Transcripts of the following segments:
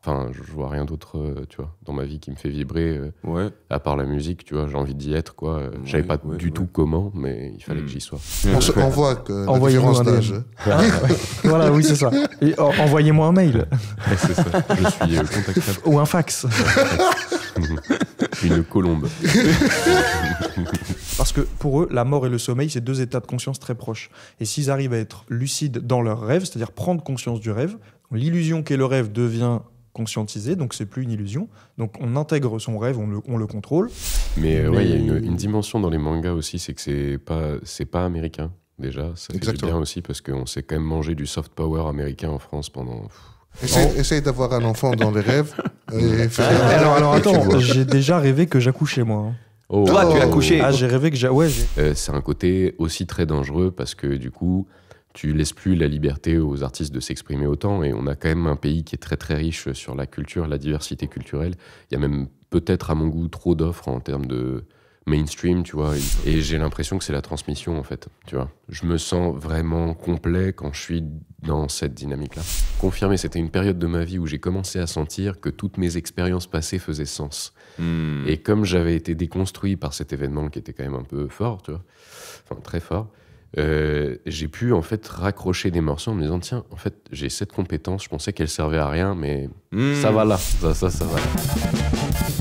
Enfin, je vois rien d'autre, tu vois, dans ma vie qui me fait vibrer, Ouais. à part la musique, tu vois, j'ai envie d'y être, quoi. Je savais pas du tout comment, mais il fallait que j'y sois. On voit que la Envoyez-nous différence un d'âge. DM. Voilà, oui, c'est ça. Et envoyez-moi un mail C'est ça, je suis contactable. ou un fax. Une colombe. Parce que pour eux, la mort et le sommeil, c'est deux états de conscience très proches. Et s'ils arrivent à être lucides dans leur rêve, c'est-à-dire prendre conscience du rêve, l'illusion qu'est le rêve devient conscientisée, donc c'est plus une illusion. Donc on intègre son rêve, on le contrôle. Mais ouais, il y a une dimension dans les mangas aussi, c'est que c'est pas américain, déjà. Ça fait du Exactement. bien aussi, parce qu'on s'est quand même mangé du soft power américain en France pendant... Essaye d'avoir un enfant dans les rêves. Et Alors attends, j'ai déjà rêvé que j'accouchais, moi. Hein. Oh. Toi, tu as couché. Ah, j'ai rêvé que C'est un côté aussi très dangereux parce que du coup, tu laisses plus la liberté aux artistes de s'exprimer autant et on a quand même un pays qui est très très riche sur la culture, la diversité culturelle. Il y a même peut-être à mon goût trop d'offres en termes de mainstream, tu vois. Et j'ai l'impression que c'est la transmission en fait, tu vois. Je me sens vraiment complet quand je suis dans cette dynamique-là. Confirmé, c'était une période de ma vie où j'ai commencé à sentir que toutes mes expériences passées faisaient sens. Et comme j'avais été déconstruit par cet événement qui était quand même un peu fort, tu vois, enfin très fort, j'ai pu en fait raccrocher des morceaux en me disant tiens, en fait j'ai cette compétence, je pensais qu'elle servait à rien, mais ça va là, ça va là.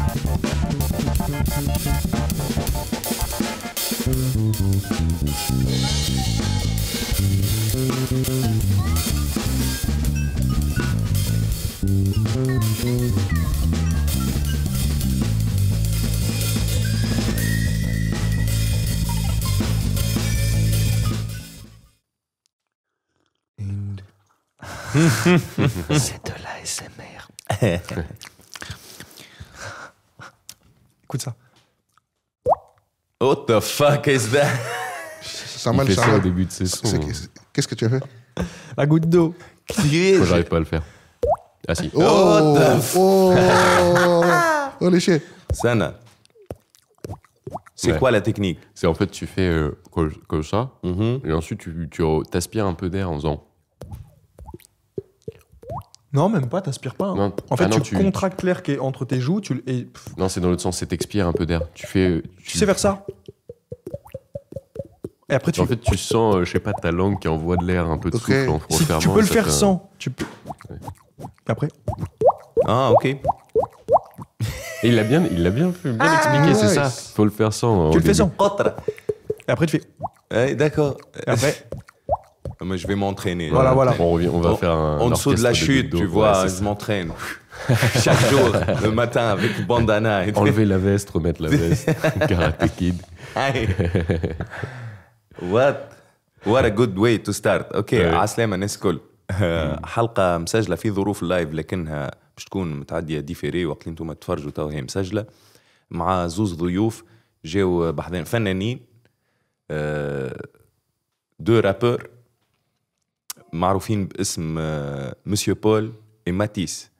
C'est de l'ASMR. Écoute ça. What the fuck is that? Ça Il mal, fait ça ça au mal. début de ses sons. Qu'est-ce que tu as fait? La goutte d'eau. Moi j'arrive pas à le faire. Ah si. Oh, oh les chiens. Sana. C'est Ouais. quoi la technique? C'est en fait tu fais comme ça, et ensuite tu t'aspires un peu d'air en faisant. Non, même pas, t'aspires pas. Hein. Non, En fait, ah non, tu contractes l'air qui est entre tes joues, Non, c'est dans l'autre sens, c'est t'expires un peu d'air. Tu fais. tu sais faire ça. Et après, En fait, tu sens, je sais pas, ta langue qui envoie de l'air un peu de Ok. souffle en tu refermant. peux le ça faire fait un- sans. Tu peux... Après. Ah, ok. Et il l'a bien expliqué, c'est ça. Faut le faire sans. Tu le fais sans. Qatra. Et après, tu fais. Eh, d'accord. Et après. Mais je vais m'entraîner. Voilà. On va faire un. En dessous de la orchestre chute, gouttes tu d'eau. vois, Ouais, je m'entraîne. Chaque jour, le matin, avec bandana. Et Enlever la veste, remettre la veste. Karate Kid. Hey. What a good way to start. اوكي عسلامة الناس الكل. حلقة مسجلة في ظروف اللايف لكنها باش تكون متعدية ديفيري وقت اللي انتم تفرجوا تو هي مسجلة مع زوز ضيوف جاو بحذين فنانين دو رابور معروفين باسم مسيو بول et ماتيس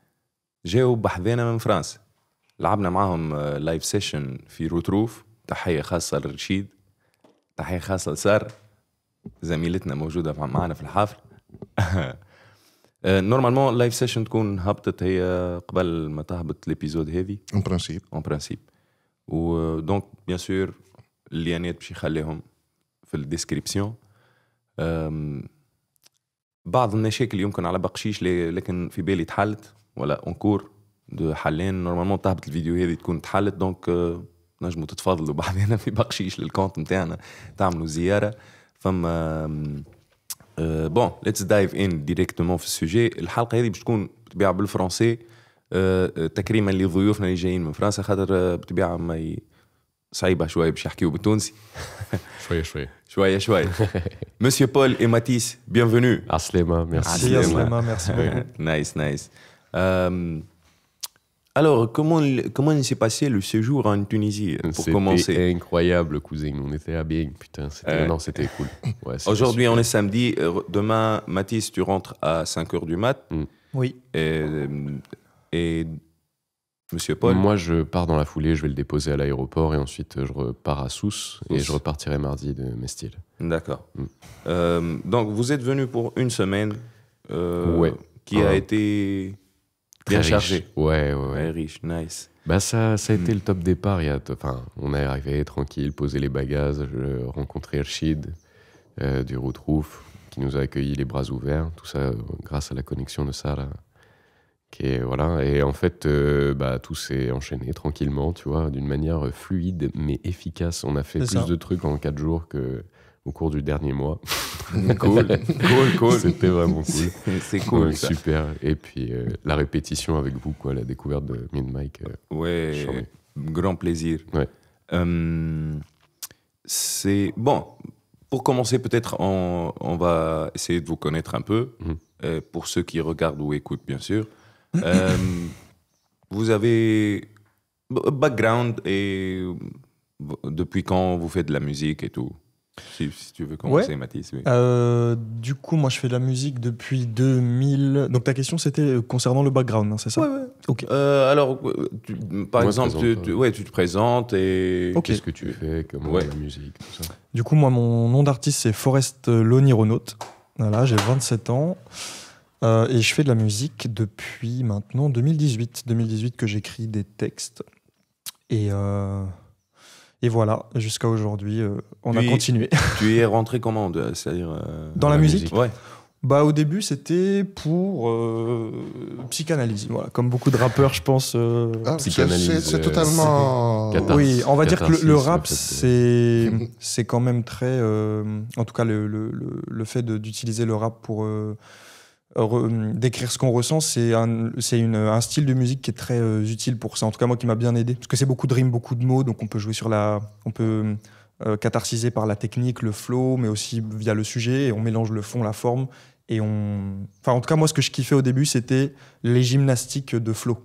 جاو بحذينا من فرنسا لعبنا معهم لايف سيشن في روتروف تحية خاصة لرشيد تحية خاصة لسار زميلتنا موجودة معنا في الحفل نورمالمون لايف سيشن تكون هبطت هي قبل ما تهبط الابيزود هذه En principe. en principe و دونك بيان سور الليانات باش يخليهم في الديسكريبسيون بعض المشاكل يمكن على بقشيش لكن في بالي تحلت ولا اونكور دو حلين نورمالمون تهبط الفيديو هذه تكون تحلت دونك نجموا تتفاضلوا بعدين في بقشيش للكونت نتاعنا تعملوا زياره فما بون ليتس دايف ان ديريكتومون في السوجي الحلقه هذه باش تكون بطبيعه بالفرنسي تكريما لضيوفنا اللي جايين من فرنسا خاطر بطبيعه ما صعيبه شويه باش يحكيوا بالتونسي شويه Monsieur Paul et Mathis, bienvenue. Aslema, merci. Aslema, merci beaucoup. Nice. Alors, comment il s'est passé le séjour en Tunisie pour commencer? C'était incroyable, cousin. On était à Bing, putain. Non, c'était cool. Ouais, aujourd'hui, on est samedi. Demain, Mathis, tu rentres à 5h du mat. Oui. Et Monsieur Paul? Moi, je pars dans la foulée, je vais le déposer à l'aéroport et ensuite je repars à Sousse et je repartirai mardi de Mestil. D'accord. Donc, vous êtes venu pour une semaine ouais. qui a été Bien riche. chargé. Ouais. Ouais, riche, nice. Bah ça a été le top départ. On est arrivé tranquille, poser les bagages, rencontrer Rachid du Route-Rouf, qui nous a accueillis les bras ouverts. Tout ça grâce à la connexion de Sarah. Voilà. Et en fait, tout s'est enchaîné tranquillement, tu vois, d'une manière fluide mais efficace. On a fait plus de trucs en 4 jours qu'au cours du dernier mois. Cool. C'était vraiment cool. C'est cool, Ouais, ça. super. Et puis la répétition avec vous, quoi, la découverte de Me and Mike. Ouais, Charmé. grand plaisir. Ouais. C'est bon. Pour commencer, peut-être, on va essayer de vous connaître un peu. Pour ceux qui regardent ou écoutent, bien sûr. Vous avez background et depuis quand vous faites de la musique et tout. Si tu veux commencer, Mathis. Oui. Du coup, moi, je fais de la musique depuis 2000. Donc, ta question, c'était concernant le background, hein, c'est ça? Ouais. Ok. Alors, par Moi, exemple, tu te présentes et... Ok. Qu'est-ce que tu fais, comment la musique, tout ça. Du coup, moi, mon nom d'artiste, c'est Forest l'Onironaute. Voilà, j'ai 27 ans. Et je fais de la musique depuis maintenant 2018. 2018 que j'écris des textes. Et voilà, jusqu'à aujourd'hui, on a continué. Tu y es rentré comment, c'est-à-dire dans la musique? Ouais. Bah, au début, c'était pour psychanalyse. Voilà, comme beaucoup de rappeurs, je pense. Psychanalyse, c'est totalement. Oui, on va dire que le rap, catharsis, c'est quand même très. En tout cas, le fait d'utiliser le rap pour décrire ce qu'on ressent, c'est un style de musique qui est très utile pour ça. En tout cas, moi, qui m'a bien aidé. Parce que c'est beaucoup de rimes, beaucoup de mots, donc on peut jouer on peut catharsiser par la technique, le flow, mais aussi via le sujet, et on mélange le fond, la forme. Enfin, en tout cas, moi, ce que je kiffais au début, c'était les gymnastiques de flow.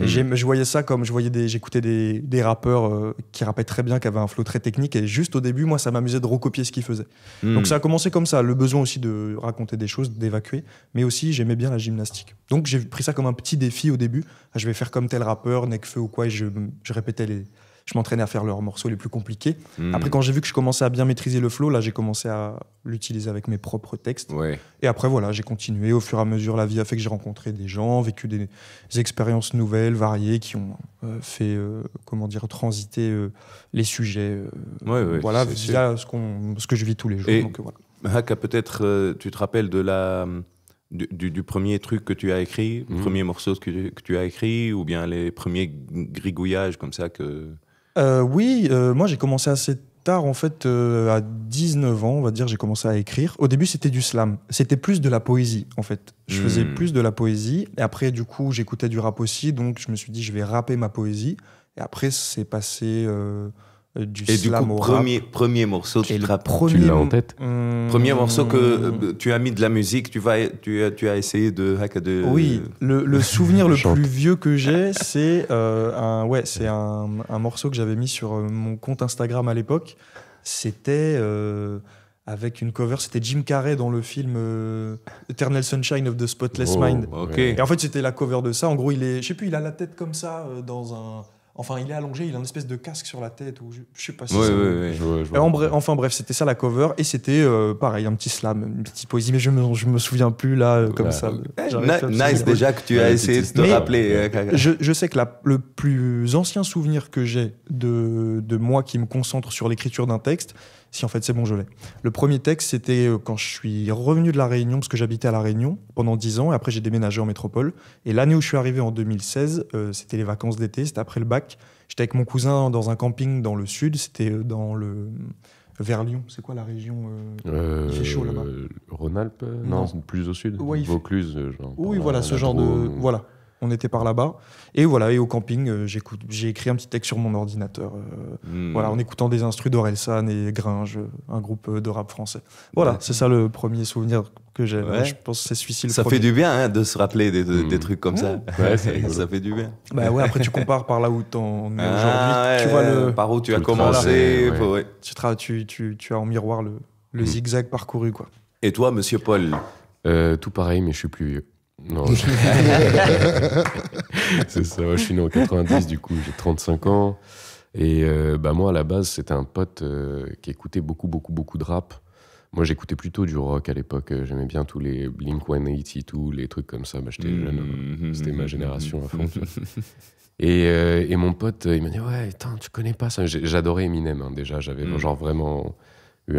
Et je voyais ça comme j'écoutais des rappeurs qui rappaient très bien, qui avaient un flow très technique, et juste au début, moi, ça m'amusait de recopier ce qu'ils faisaient. Donc ça a commencé comme ça, le besoin aussi de raconter des choses, d'évacuer, mais aussi j'aimais bien la gymnastique. Donc j'ai pris ça comme un petit défi au début. Je vais faire comme tel rappeur, Nekfeu ou quoi, et je répétais je m'entraînais à faire leurs morceaux les plus compliqués. Après, quand j'ai vu que je commençais à bien maîtriser le flow, là, j'ai commencé à l'utiliser avec mes propres textes. Ouais. Et après, voilà, j'ai continué. Au fur et à mesure, la vie a fait que j'ai rencontré des gens, vécu des expériences nouvelles, variées, qui ont fait, transiter les sujets. Voilà, via ce que je vis tous les jours. Donc, voilà. Haka, peut-être, tu te rappelles du premier truc que tu as écrit, le premier morceau que tu as écrit, ou bien les premiers grigouillages comme ça que... Oui, moi j'ai commencé assez tard, en fait, à 19 ans, on va dire, j'ai commencé à écrire. Au début, c'était du slam. C'était plus de la poésie, en fait. Je faisais plus de la poésie. Et après, du coup, j'écoutais du rap aussi, donc je me suis dit, je vais rapper ma poésie. Et après, c'est passé du slam au rap. Premier morceau que tu rappes. Tu l'as en tête? Premier morceau que tu as mis de la musique, tu as essayé de... Oui, le souvenir le plus vieux que j'ai, c'est un morceau que j'avais mis sur mon compte Instagram à l'époque. C'était avec une cover, c'était Jim Carrey dans le film Eternal Sunshine of the Spotless Mind. Okay. Et en fait, c'était la cover de ça. En gros, je sais plus, il a la tête comme ça dans un... Enfin, il est allongé, il a une espèce de casque sur la tête, ou je sais pas si enfin bref, c'était ça la cover, et c'était pareil, un petit slam, une petite poésie, mais je me souviens plus là, comme ça. Nice déjà que tu as essayé de te rappeler. Je sais que le plus ancien souvenir que j'ai de moi qui me concentre sur l'écriture d'un texte, si en fait c'est bon, je l'ai. Le premier texte, c'était quand je suis revenu de La Réunion, parce que j'habitais à La Réunion pendant 10 ans, et après j'ai déménagé en métropole. Et l'année où je suis arrivé en 2016, c'était les vacances d'été, c'était après le bac. J'étais avec mon cousin dans un camping dans le sud, c'était vers Lyon. C'est quoi la région il fait chaud là-bas. Rhône-Alpes? Non, plus au sud. Ouais, Vaucluse, genre. Oui, voilà, ce genre de... Voilà. On était par là-bas. Et voilà, et au camping, j'ai écrit un petit texte sur mon ordinateur. Voilà, en écoutant des instrus d'Orelsan et Gringe, un groupe de rap français. Voilà, c'est ça le premier souvenir que j'ai. Ouais. Je pense que c'est celui-ci le premier. Ça fait du bien de se rappeler des trucs comme ça. Ouais, ça fait du bien. Bah ouais, après tu compares par là où t'en es aujourd'hui. Tu vois par où tu as commencé. Ouais. Tu as en miroir le zigzag parcouru, quoi. Et toi, monsieur Paul? Tout pareil, mais je suis plus vieux. Non, c'est ça, je suis né en 90, du coup j'ai 35 ans. Et moi à la base c'était un pote qui écoutait beaucoup de rap. Moi, j'écoutais plutôt du rock à l'époque. J'aimais bien tous les Blink-182, les trucs comme ça. Bah, j'étais jeune, hein. C'était ma génération à fond. Tu vois. Et mon pote, il m'a dit ouais, attends, tu connais pas ça. J'adorais Eminem, hein, déjà. J'avais genre vraiment eu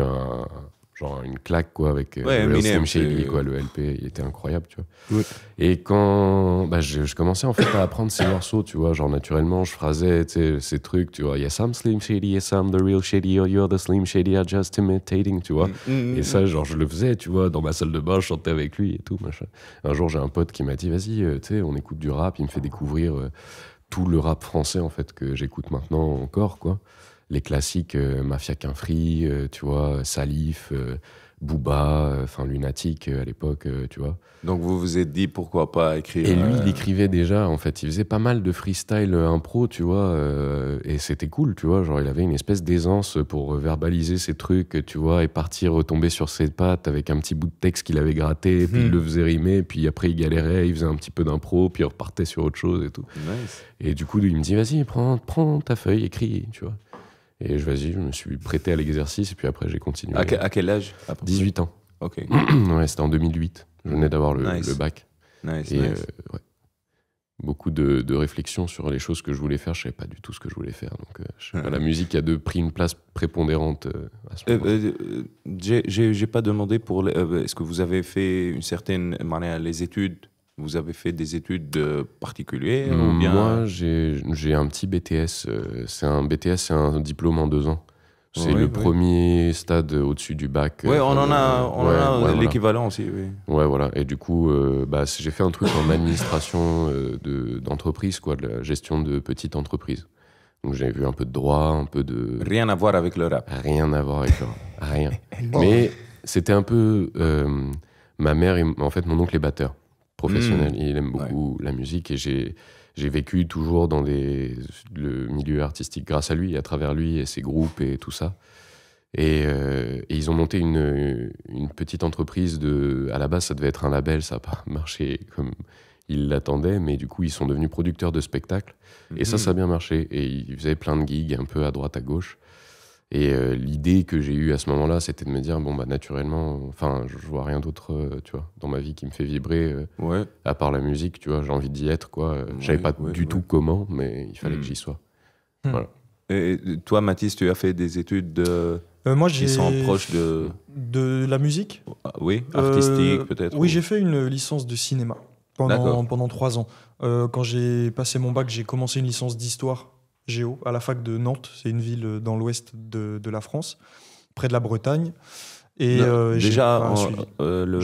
une claque quoi avec Ouais, Real Eminem, Slim Shady, c'est- quoi. Le LP, il était incroyable, tu vois. Ouais. Et quand je commençais en fait à apprendre ces morceaux, tu vois, genre naturellement, je phrasais ces trucs, tu vois. Yes, I'm Slim Shady, yes, I'm the real Shady, or you're the Slim Shady, I'm just imitating, tu vois. Et ça, genre, je le faisais, tu vois, dans ma salle de bain, je chantais avec lui et tout, machin. Un jour, j'ai un pote qui m'a dit, vas-y, tu sais, on écoute du rap. Il me fait découvrir tout le rap français, en fait, que j'écoute maintenant encore, quoi. Les classiques, Mafia Qu'un Free, tu vois, Salif, Booba, enfin Lunatic à l'époque, tu vois. Donc vous vous êtes dit pourquoi pas écrire. Et lui, il écrivait déjà, en fait. Il faisait pas mal de freestyle impro, tu vois, et c'était cool, tu vois. Genre, il avait une espèce d'aisance pour verbaliser ses trucs, tu vois, et partir retomber sur ses pattes avec un petit bout de texte qu'il avait gratté, puis il le faisait rimer, puis après il galérait, il faisait un petit peu d'impro, puis il repartait sur autre chose et tout. Nice. Et du coup, il me dit, vas-y, prends ta feuille, écris, tu vois. Et je me suis prêté à l'exercice, et puis après, j'ai continué. À quel âge à peu près 18 ans. Ok. Ouais, c'était en 2008. Je venais d'avoir Nice. le bac. Nice, Et nice. ouais. Beaucoup de réflexions sur les choses que je voulais faire. Je savais pas du tout ce que je voulais faire. Donc, je sais pas, la musique a pris une place prépondérante à ce moment. J'ai pas demandé pour. Est-ce que vous avez fait une certaine manière les études? Vous avez fait des études particulières ou bien... Moi, j'ai un petit BTS. C'est un BTS, c'est un diplôme en 2 ans. C'est Oui, le oui. premier stade au-dessus du bac. Ouais, on en a voilà. l'équivalent aussi, oui. Ouais, voilà. Et du coup, j'ai fait un truc en administration d'entreprise, quoi, de la gestion de petites entreprises. Donc j'ai vu un peu de droit, un peu de... Rien à voir avec le rap. Rien à voir avec le rap. Rien. Oh. Mais c'était un peu... ma mère, en fait, mon oncle est batteur professionnel. Il aime beaucoup la musique et j'ai vécu toujours dans le milieu artistique grâce à lui, à travers lui et ses groupes et tout ça. Et ils ont monté une petite entreprise à la base, ça devait être un label, ça n'a pas marché comme ils l'attendaient, mais du coup, ils sont devenus producteurs de spectacles. Et ça a bien marché. Et ils faisaient plein de gigs, un peu à droite, à gauche. Et l'idée que j'ai eue à ce moment-là, c'était de me dire, bon, bah, naturellement, enfin, je vois rien d'autre, tu vois, dans ma vie qui me fait vibrer, Ouais. à part la musique, tu vois, j'ai envie d'y être, quoi. Je savais pas du tout comment, mais il fallait que j'y sois. Voilà. Et toi, Mathis, tu as fait des études Moi, qui sont proches de la musique. oui, artistique peut-être. Oui, ou- j'ai fait une licence de cinéma D'accord. pendant 3 ans. Quand j'ai passé mon bac, j'ai commencé une licence d'histoire géo à la fac de Nantes. C'est une ville dans l'ouest de la France, près de la Bretagne. Et Non, j'ai déjà, pas suivi. J'ai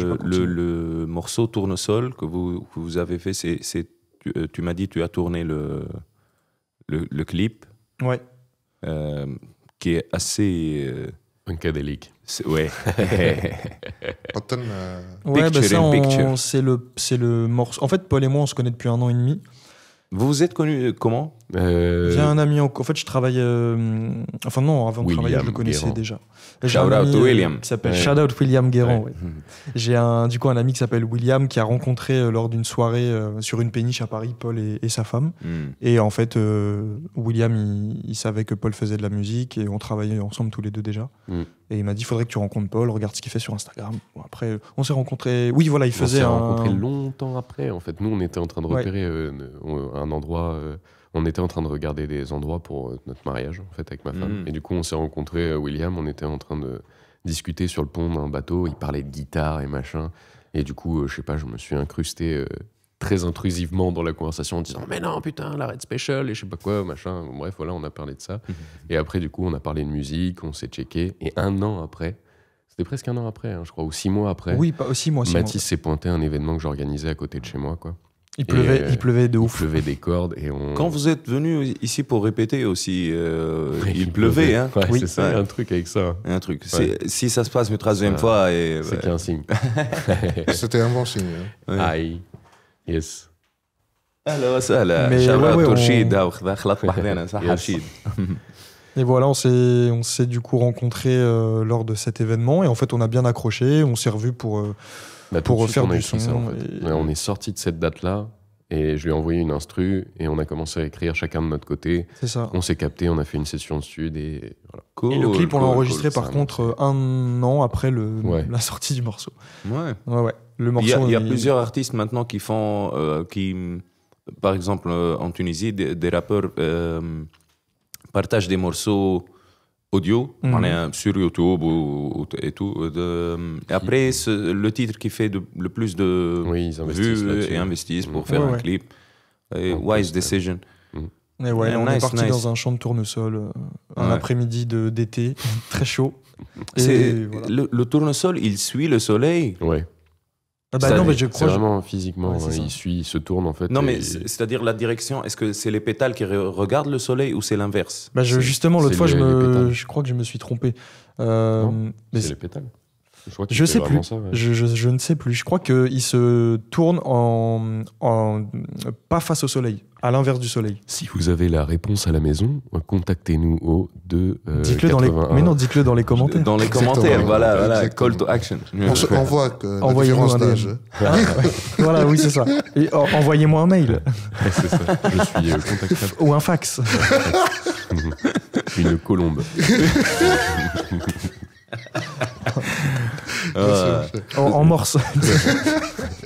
pas continué. le morceau Tournesol que vous avez fait, tu m'as dit tu as tourné le clip Ouais. qui est assez... Funkadelic. ouais. Autant, Ouais, bah ça, picture. c'est le morceau. En fait, Paul et moi, on se connaît depuis 1 an et demi. Vous vous êtes connus comment? J'ai un ami, en fait, je travaille. Enfin, non, avant de William travailler, je le connaissais Guérand. déjà. Shout J'ai un out ami, to William. qui s'appelle Ouais. Shout out William Guérand. Ouais. Ouais. J'ai du coup un ami qui s'appelle William qui a rencontré lors d'une soirée sur une péniche à Paris Paul et sa femme. Et en fait, William, il savait que Paul faisait de la musique et on travaillait ensemble tous les deux déjà. Mm. Et il m'a dit, il faudrait que tu rencontres Paul, regarde ce qu'il fait sur Instagram. Bon, après, on s'est rencontrés. Oui, voilà, il On faisait s'est un... rencontrés longtemps après. En fait, nous, on était en train de Ouais. repérer un endroit. On était en train de regarder des endroits pour notre mariage, en fait, avec ma femme. Mhm. Et du coup, on s'est rencontrés, William. On était en train de discuter sur le pont d'un bateau. Il parlait de guitare et machin. Et du coup, je sais pas, je me suis incrusté très intrusivement dans la conversation en disant mais non, putain, la Red Special et je sais pas quoi, machin. Bref, voilà, on a parlé de ça. Et après, du coup, on a parlé de musique, on s'est checké. Et 1 an après, c'était presque 1 an après, hein, je crois, ou 6 mois après. Oui, pas aussi moi. Mathis s'est pointé à un événement que j'organisais à côté de chez moi, quoi. Il pleuvait, Et, il pleuvait de Il ouf. pleuvait des cordes et on... Quand vous êtes venu ici pour répéter aussi, Ouais, il pleuvait, hein? Ouais, Oui. c'est ça, il y a Ouais. un truc avec ça. Un truc. Ouais. Si ça se passe une troisième Ça, fois, et, C'est qu'il y a un signe. c'était un bon signe. hein. Ouais. Aïe. Yes. اهلا وسهلا Mais شباب ouais, ouais, ترشيد هاو خذا خلط بحذنا صح Yes. رشيد. Et voilà, on s'est du coup rencontrés lors de cet événement et en fait on a bien accroché, on s'est revus pour Bah, tout Pour de suite, refaire on a du écrit son ça, en fait. et- Ouais, on est sorti de cette date-là. Et je lui ai envoyé une instru et on a commencé à écrire chacun de notre côté. C'est ça. On s'est capté, on a fait une session de stud et voilà. Cool, Et le clip, on l'a cool, enregistré cool. par contre 1 an après Ouais. la sortie du morceau. Ouais. Ouais. Le morceau, Il y a plusieurs artistes maintenant qui font, par exemple en Tunisie, des rappeurs partagent des morceaux audio sur YouTube et tout. Et après, le titre qui fait le plus de Oui, ils investissent vues là-dessus. et investissent pour faire un clip. Et Wise Decision. Et ouais, Yeah, on est nice, parti nice. dans un champ de tournesol, un Ouais. après-midi d'été, très chaud. C'est- Voilà. le tournesol, il suit le soleil. Ouais. Ah bah non, mais je C'est crois. vraiment physiquement, Ouais, c'est ça. il se tourne en fait. Non, mais et- c'est-à-dire la direction, est-ce que c'est les pétales qui regardent le soleil ou c'est l'inverse? Bah, justement, l'autre c'est fois, les pétales. je crois que je me suis trompé. Non, Mais c'est les pétales. Je crois que je c'est sais vraiment plus. ça, ouais. Je ne sais plus. Je crois qu'il se tourne pas face au soleil, à l'inverse du soleil. Si vous avez la réponse à la maison, contactez-nous au 2 Dites-le dans les. 81. Mais non, dites-le dans les commentaires. Dans les Exactement. commentaires, voilà, Exactement. call to action. On voit que la Envoyez-nous différence un d'âge. Voilà, oui, c'est ça. Et envoyez-moi un mail Ouais, c'est ça. Je suis contactable. ou un fax. Une colombe. En morse.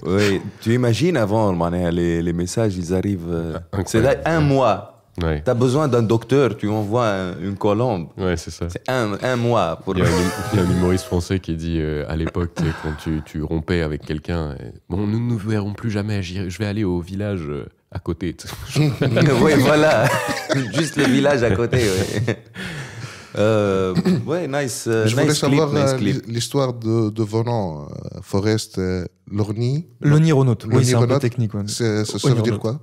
Oui, tu imagines avant, les messages, ils arrivent. C'est là un mois. Ouais, Tu as besoin d'un docteur, tu envoies une colombe. ouais c'est ça. C'est un mois pour. Il y a un humoriste français qui dit à l'époque, tu sais, quand tu rompais avec quelqu'un, bon, nous ne nous verrons plus jamais, je vais aller au village à côté. Oui, voilà. Juste le village à côté. Ouais, nice. Je voulais Nice clip, savoir nice clip. l'histoire de vos noms, Forest, Lorny. L'onironaute. Oui, c'est un peu L'onironaute, technique. Ouais. Ça veut dire Onironaute. quoi?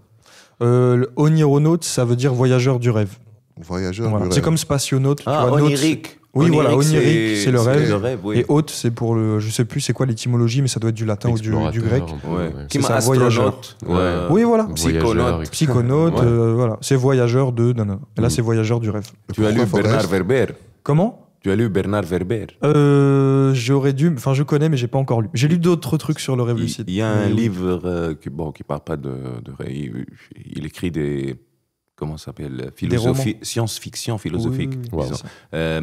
Le onironaute, ça veut dire voyageur du rêve. Voyageur Voilà. du C'est rêve. comme spationaute. tu Ah, vois, naute, onirique. Oui, voilà, onirique, c'est le rêve. oui. Et haute, c'est pour le. Je sais plus c'est quoi l'étymologie, mais ça doit être du latin ou du grec. un peu, Ouais. ouais. Qui C'est m'a ça, voyageur. astronaute. Ouais. Oui, voilà. Voyageur, Psychonaute. Psychonaute, Ouais. voilà. C'est voyageur de. Non, non. Et là, c'est voyageur du rêve. Tu as lu Pourquoi Bernard Forest? Werber. Comment Tu as lu Bernard Werber. J'aurais dû. Enfin, je connais, mais j'ai pas encore lu. J'ai lu d'autres trucs sur le rêve lucide. Il y a un Mais oui. livre qui parle pas de rêve. Il écrit des. Comment ça s'appelle? Philosophie, science-fiction philosophique. Oui, Wow. c'est ça.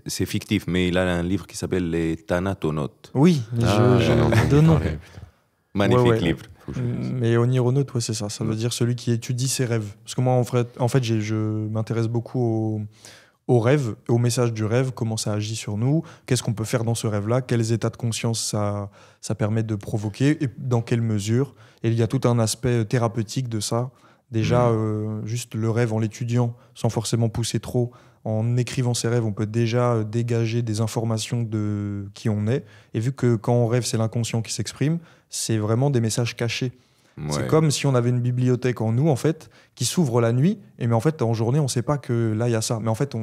C'est fictif, mais il a un livre qui s'appelle Les Thanatonautes. Oui, Ah, je j'en ai entendu de nom. parler, putain. Magnifique Ouais. livre. Faut que je le lise. Mais onironaute, ouais, c'est ça. Ça veut dire celui qui étudie ses rêves. Parce que moi, en fait je m'intéresse beaucoup aux rêves, au message du rêve, comment ça agit sur nous, qu'est-ce qu'on peut faire dans ce rêve-là, quels états de conscience ça permet de provoquer, et dans quelle mesure. Et il y a tout un aspect thérapeutique de ça. Déjà, juste le rêve en l'étudiant, sans forcément pousser trop, en écrivant ses rêves, on peut déjà dégager des informations de qui on est. Et vu que quand on rêve, c'est l'inconscient qui s'exprime, c'est vraiment des messages cachés. C'est Ouais. comme si on avait une bibliothèque en nous, en fait, qui s'ouvre la nuit, mais en fait, en journée, on ne sait pas que là, il y a ça. Mais en fait,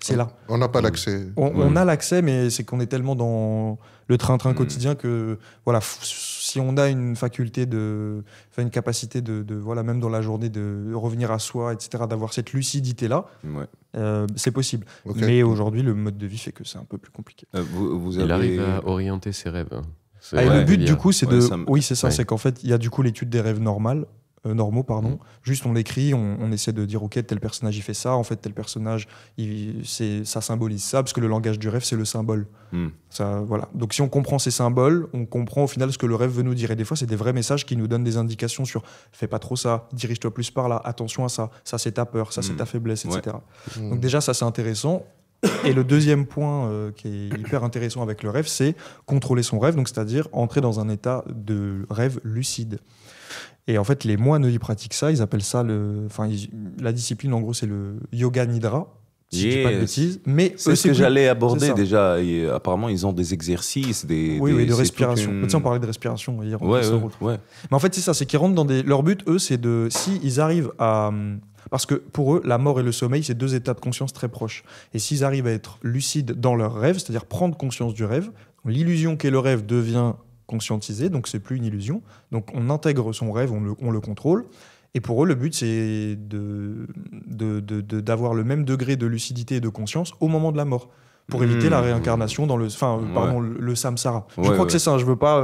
c'est là. On n'a pas l'accès. On a l'accès, mais c'est qu'on est tellement dans le train-train quotidien que, voilà, si on a une faculté une capacité voilà, même dans la journée, de revenir à soi, etc., d'avoir cette lucidité-là, Ouais. c'est possible. Ok. Mais aujourd'hui, le mode de vie fait que c'est un peu plus compliqué. Vous Il avez... arrive à orienter ses rêves. Hein. C'est Ah, et vrai, le but, délire. du coup, c'est Ouais, de. ça me- Oui, c'est ça. Ouais. C'est qu'en fait, il y a du coup l'étude des rêves normaux. Juste on l'écrit, on essaie de dire ok, tel personnage il fait ça, en fait tel personnage ça symbolise ça, parce que le langage du rêve c'est le symbole. Ça, voilà. Donc si on comprend ces symboles, on comprend au final ce que le rêve veut nous dire. Et des fois c'est des vrais messages qui nous donnent des indications sur fais pas trop ça, dirige-toi plus par là, attention à ça, ça c'est ta peur, ça c'est ta faiblesse, etc. Donc déjà ça c'est intéressant. Et le deuxième point qui est hyper intéressant avec le rêve, c'est contrôler son rêve, donc c'est-à-dire entrer dans un état de rêve lucide. Et en fait, les moines, ils pratiquent ça, ils appellent ça la discipline, en gros, c'est le yoga nidra, si je dis pas de Yes. bêtises. Mais C'est eux, ce que plus- j'allais c'est aborder ça. déjà. Et, apparemment, ils ont des exercices, Oui, de c'est respiration. toute une- Tu sais, on parlait de respiration hier. Ouais, on ouais, ouais. Mais en fait, c'est ça, c'est qu'ils rentrent dans des. Leur but, eux, c'est de. Si ils arrivent à. Parce que pour eux, la mort et le sommeil, c'est deux états de conscience très proches. Et s'ils arrivent à être lucides dans leur rêve, c'est-à-dire prendre conscience du rêve, l'illusion qu'est le rêve devient conscientisée, donc c'est plus une illusion. Donc on intègre son rêve, on le contrôle. Et pour eux, le but, c'est d'avoir le même degré de lucidité et de conscience au moment de la mort. pour éviter la réincarnation dans le, pardon, le samsara. Je crois que c'est ça. Je veux pas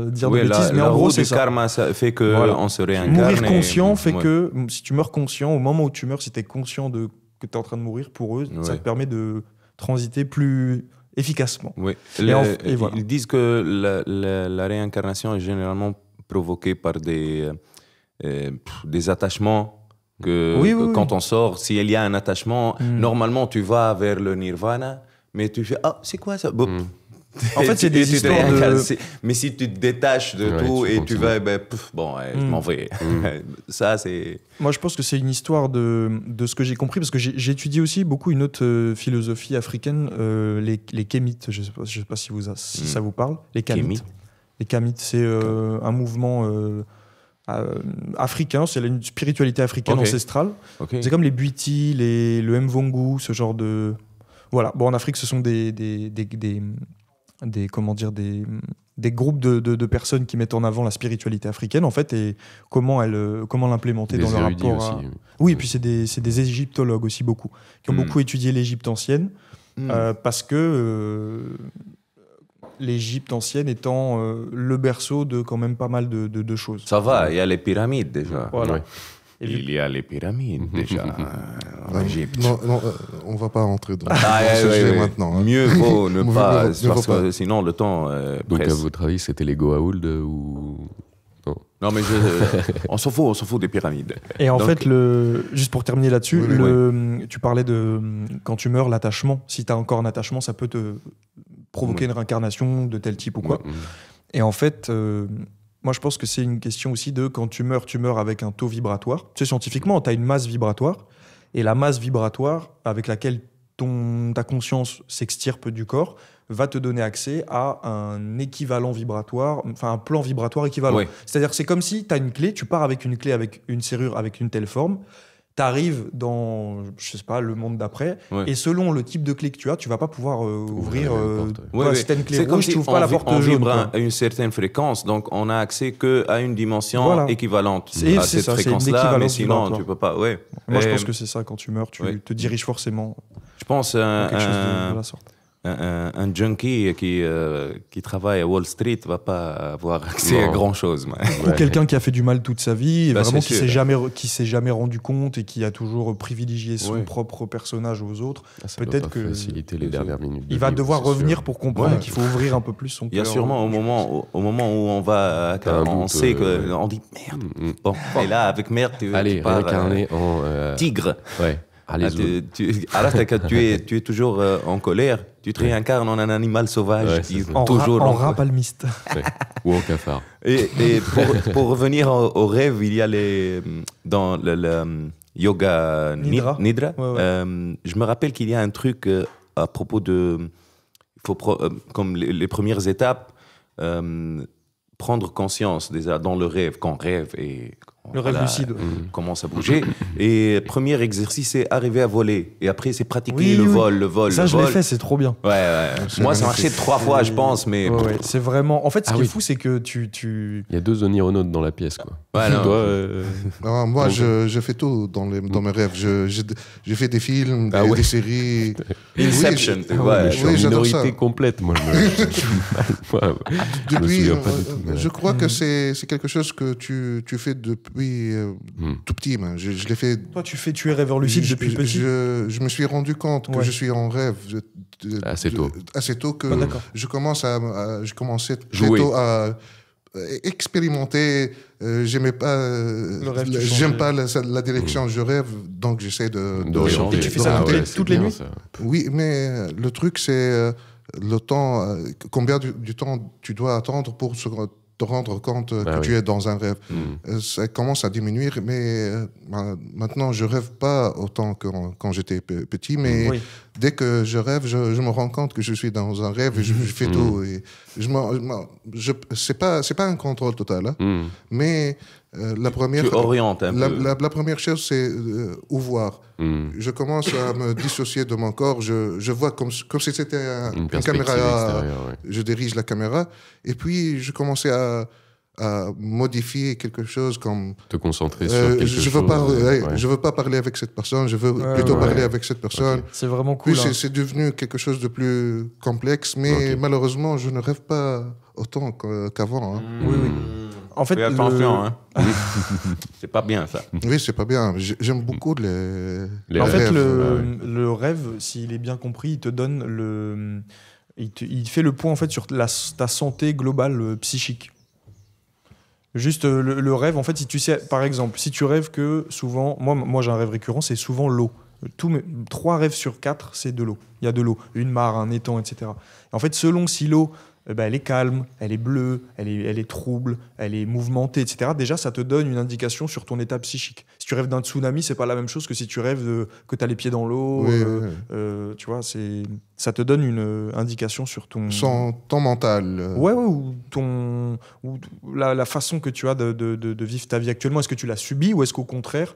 dire de bêtises, mais en gros c'est ça. Le karma ça fait que on se réincarne. Mourir conscient fait que si tu meurs conscient, au moment où tu meurs, si tu es conscient de que tu es en train de mourir, pour eux, ça te permet de transiter plus efficacement. Oui. Et voilà. Ils disent que la réincarnation est généralement provoquée par des attachements. Quand on sort, s'il y a un attachement, normalement tu vas vers le nirvana, mais tu fais c'est quoi ça? En fait, c'est des histoires mais si tu te détaches de tout et tu vas, je m'en vais. Ça, c'est... Moi, je pense que c'est une histoire de ce que j'ai compris, parce que j'ai étudié aussi beaucoup une autre philosophie africaine, les Kémites. Je sais pas si ça vous parle. Les Kémites. Les Kémites, c'est un mouvement africain, c'est une spiritualité africaine ancestrale. C'est comme les Bwiti, le Mvongu, ce genre de... Voilà. Bon, en Afrique, ce sont des groupes de personnes qui mettent en avant la spiritualité africaine, en fait, et comment l'implémenter dans leur rapport à... aussi. Oui, et puis c'est des égyptologues aussi, beaucoup, qui ont beaucoup étudié l'Égypte ancienne, parce que l'Égypte ancienne étant le berceau de quand même pas mal de choses. Ça va, il y a les pyramides déjà. Voilà. Ouais. Il y a les pyramides déjà en Égypte. Non, on va pas rentrer dans ce sujet maintenant. Mieux vaut ne pas, parce que sinon le temps Donc presse. à votre avis, c'était les Goa'uld ou... Non mais on s'en fout des pyramides. Et en Donc, fait, juste pour terminer là-dessus, tu parlais de quand tu meurs, l'attachement. Si tu as encore un attachement, ça peut te provoquer une réincarnation de tel type ou quoi. Et en fait, moi je pense que c'est une question aussi de quand tu meurs avec un taux vibratoire. Tu sais, scientifiquement, tu as une masse vibratoire, et la masse vibratoire avec laquelle ta conscience s'extirpe du corps va te donner accès à un équivalent vibratoire, enfin un plan vibratoire équivalent. C'est-à-dire que c'est comme si tu as une clé, tu pars avec une clé, avec une serrure, avec une telle forme, tu arrives dans, je sais pas, le monde d'après, et selon le type de clé que tu as, tu vas pas pouvoir ouvrir... si tu as une clé rouge, tu n'ouvres pas la porte jaune. On vibre à une certaine fréquence, donc on a accès qu'à une dimension équivalente à cette fréquence-là, mais sinon tu peux pas... Moi je pense que c'est ça, quand tu meurs, tu te diriges forcément je pense quelque chose de la sorte. Un junkie qui travaille à Wall Street va pas avoir accès à grand chose. Ou quelqu'un qui a fait du mal toute sa vie, et vraiment qui s'est jamais rendu compte et qui a toujours privilégié son propre personnage aux autres. Peut-être que faciliter les dernières minutes. Il va devoir revenir pour comprendre qu'il faut ouvrir un peu plus son cœur. Il y a sûrement au moment où on va, on sait que on dit merde. Bon, et là avec merde tu réincarner en tigre. Ouais. Alors tu es toujours en colère, tu te réincarnes en un animal sauvage en rat palmiste. Ou en cafard. Et pour revenir au rêve, il y a dans le yoga Nidra. Je me rappelle qu'il y a un truc à propos de... Il faut comme les premières étapes, prendre conscience déjà dans le rêve, quand on rêve et... Le rêve lucide. Commence à bouger. Et premier exercice, c'est arriver à voler. Et après, c'est pratiquer le vol. Ça, je l'ai fait, c'est trop bien. Moi, ça marchait 3 fois, je pense, mais... c'est vraiment... En fait, ce qui est fou, c'est que tu... Il y a 2 onironautes dans la pièce, quoi. Moi, je fais tout dans mes rêves. Je fais des films, des séries. Inception, je suis en minorité complète, moi. Depuis, je crois que c'est quelque chose que tu fais depuis tout petit. Je l'ai fait. Toi, tu es rêveur lucide depuis petit. Je me suis rendu compte que je suis en rêve assez tôt que je commençais très tôt à expérimenter. J'aime pas la direction je rêve, donc j'essaie d'orienter. Et tu fais ça toutes les nuits. Oui, mais le truc c'est le temps. Combien du temps tu dois attendre pour te rendre compte que tu es dans un rêve. Ça commence à diminuer, mais maintenant je rêve pas autant que quand j'étais petit, mais dès que je rêve, je me rends compte que je suis dans un rêve et je fais tout. Et c'est pas un contrôle total, mais la première... Tu orientes un peu. La première chose, c'est où voir. Je commence à me dissocier de mon corps. Je vois comme si c'était une caméra. Je dirige la caméra. Et puis, je commençais à modifier quelque chose comme... Te concentrer sur quelque chose. Je veux pas parler avec cette personne, je veux plutôt parler avec cette personne. Okay. C'est vraiment cool. Puis c'est devenu quelque chose de plus complexe, mais malheureusement, je ne rêve pas autant qu'avant. Hein. Oui. En fait, attention, hein. C'est pas bien ça. Oui, c'est pas bien. J'aime beaucoup les en fait, rêves. le rêve, s'il est bien compris, il te donne il fait le point en fait sur ta santé globale psychique. Juste le rêve, en fait, si tu sais, par exemple, si tu rêves que souvent, moi j'ai un rêve récurrent, c'est souvent l'eau. 3 rêves sur 4, c'est de l'eau. Il y a de l'eau, une mare, un étang, etc. Et en fait, selon si l'eau, elle est calme, elle est bleue, elle est trouble, elle est mouvementée, etc. Déjà, ça te donne une indication sur ton état psychique. Si tu rêves d'un tsunami, c'est pas la même chose que si tu rêves que tu as les pieds dans l'eau. Tu vois, ça te donne une indication sur ton mental. Ou la façon que tu as de vivre ta vie actuellement. Est-ce que tu l'as subi ou est-ce qu'au contraire,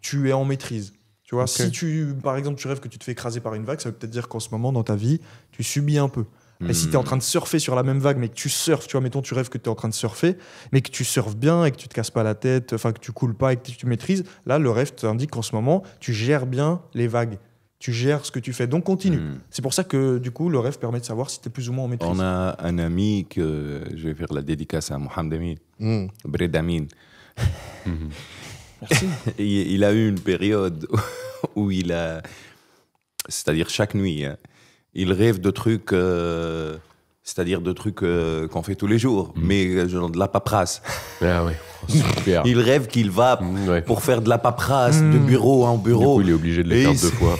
tu es en maîtrise? Tu vois, si par exemple, tu rêves que tu te fais écraser par une vague, ça veut peut-être dire qu'en ce moment, dans ta vie, tu subis un peu. Et si tu es en train de surfer sur la même vague, mais que tu surfes, tu vois, mettons, tu rêves que tu es en train de surfer, mais que tu surfes bien et que tu te casses pas la tête, enfin, que tu coules pas et que tu maîtrises, là, le rêve t'indique qu'en ce moment, tu gères bien les vagues. Tu gères ce que tu fais. Donc, continue. C'est pour ça que, du coup, le rêve permet de savoir si tu es plus ou moins en maîtrise. On a un ami que je vais faire la dédicace à Mohamed Amin, Bred Amin. Merci. Il a eu une période où c'est-à-dire chaque nuit, hein, il rêve de trucs, c'est-à-dire de trucs qu'on fait tous les jours, mais genre de la paperasse. Ah ouais, super. Il rêve qu'il va pour faire de la paperasse de bureau en bureau. Du coup, il est obligé de les faire 2 fois.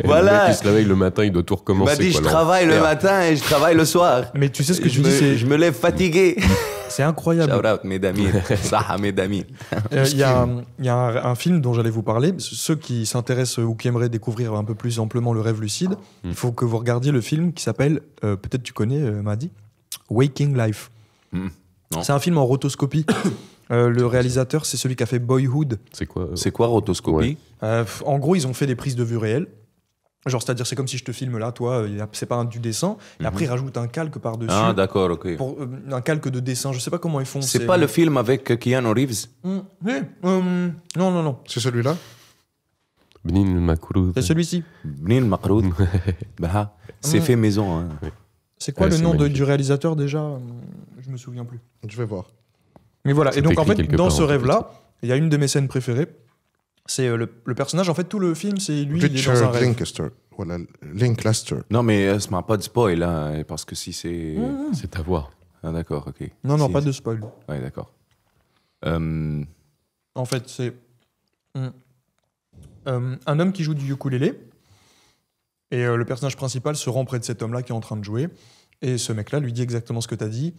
Voilà. Le mec, il se réveille le matin, il doit tout recommencer. Il m'a dit, je travaille le matin et je travaille le soir. Mais tu sais ce que je dis, c'est... Je me lève fatigué. C'est incroyable. Shout out, mes amis. Saha, mes amis. Il y a un film dont j'allais vous parler. Ceux qui s'intéressent ou qui aimeraient découvrir un peu plus amplement le rêve lucide, il faut que vous regardiez le film qui s'appelle, peut-être tu connais, Mahdi, Waking Life. Non. C'est un film en rotoscopie. Le réalisateur, c'est celui qui a fait Boyhood. C'est quoi rotoscopie? En gros, ils ont fait des prises de vue réelles. Genre, c'est-à-dire, c'est comme si je te filme là, toi, c'est pas du dessin. Et après, ils rajoutent un calque par-dessus. Ah, d'accord, ok. Un calque de dessin, je sais pas comment ils font. C'est pas le film avec Keanu Reeves? Non. C'est celui-là? Bnin Makroud. C'est celui-ci. Bnin Makroud. C'est fait maison. Hein. C'est quoi le nom du réalisateur déjà? Je me souviens plus. Je vais voir. Mais voilà, et donc en fait, dans ce rêve-là, il y a une de mes scènes préférées. C'est le personnage, en fait, tout le film, c'est lui, il est dans un rêve. Lancaster. Voilà, Lancaster. Non, mais ça m'a pas de spoil, hein, parce que si c'est... C'est à voir. Ah, d'accord, ok. Non, pas de spoil. Ouais, d'accord. En fait, c'est un homme qui joue du ukulélé, et le personnage principal se rend près de cet homme-là qui est en train de jouer, et ce mec-là lui dit exactement ce que tu as dit.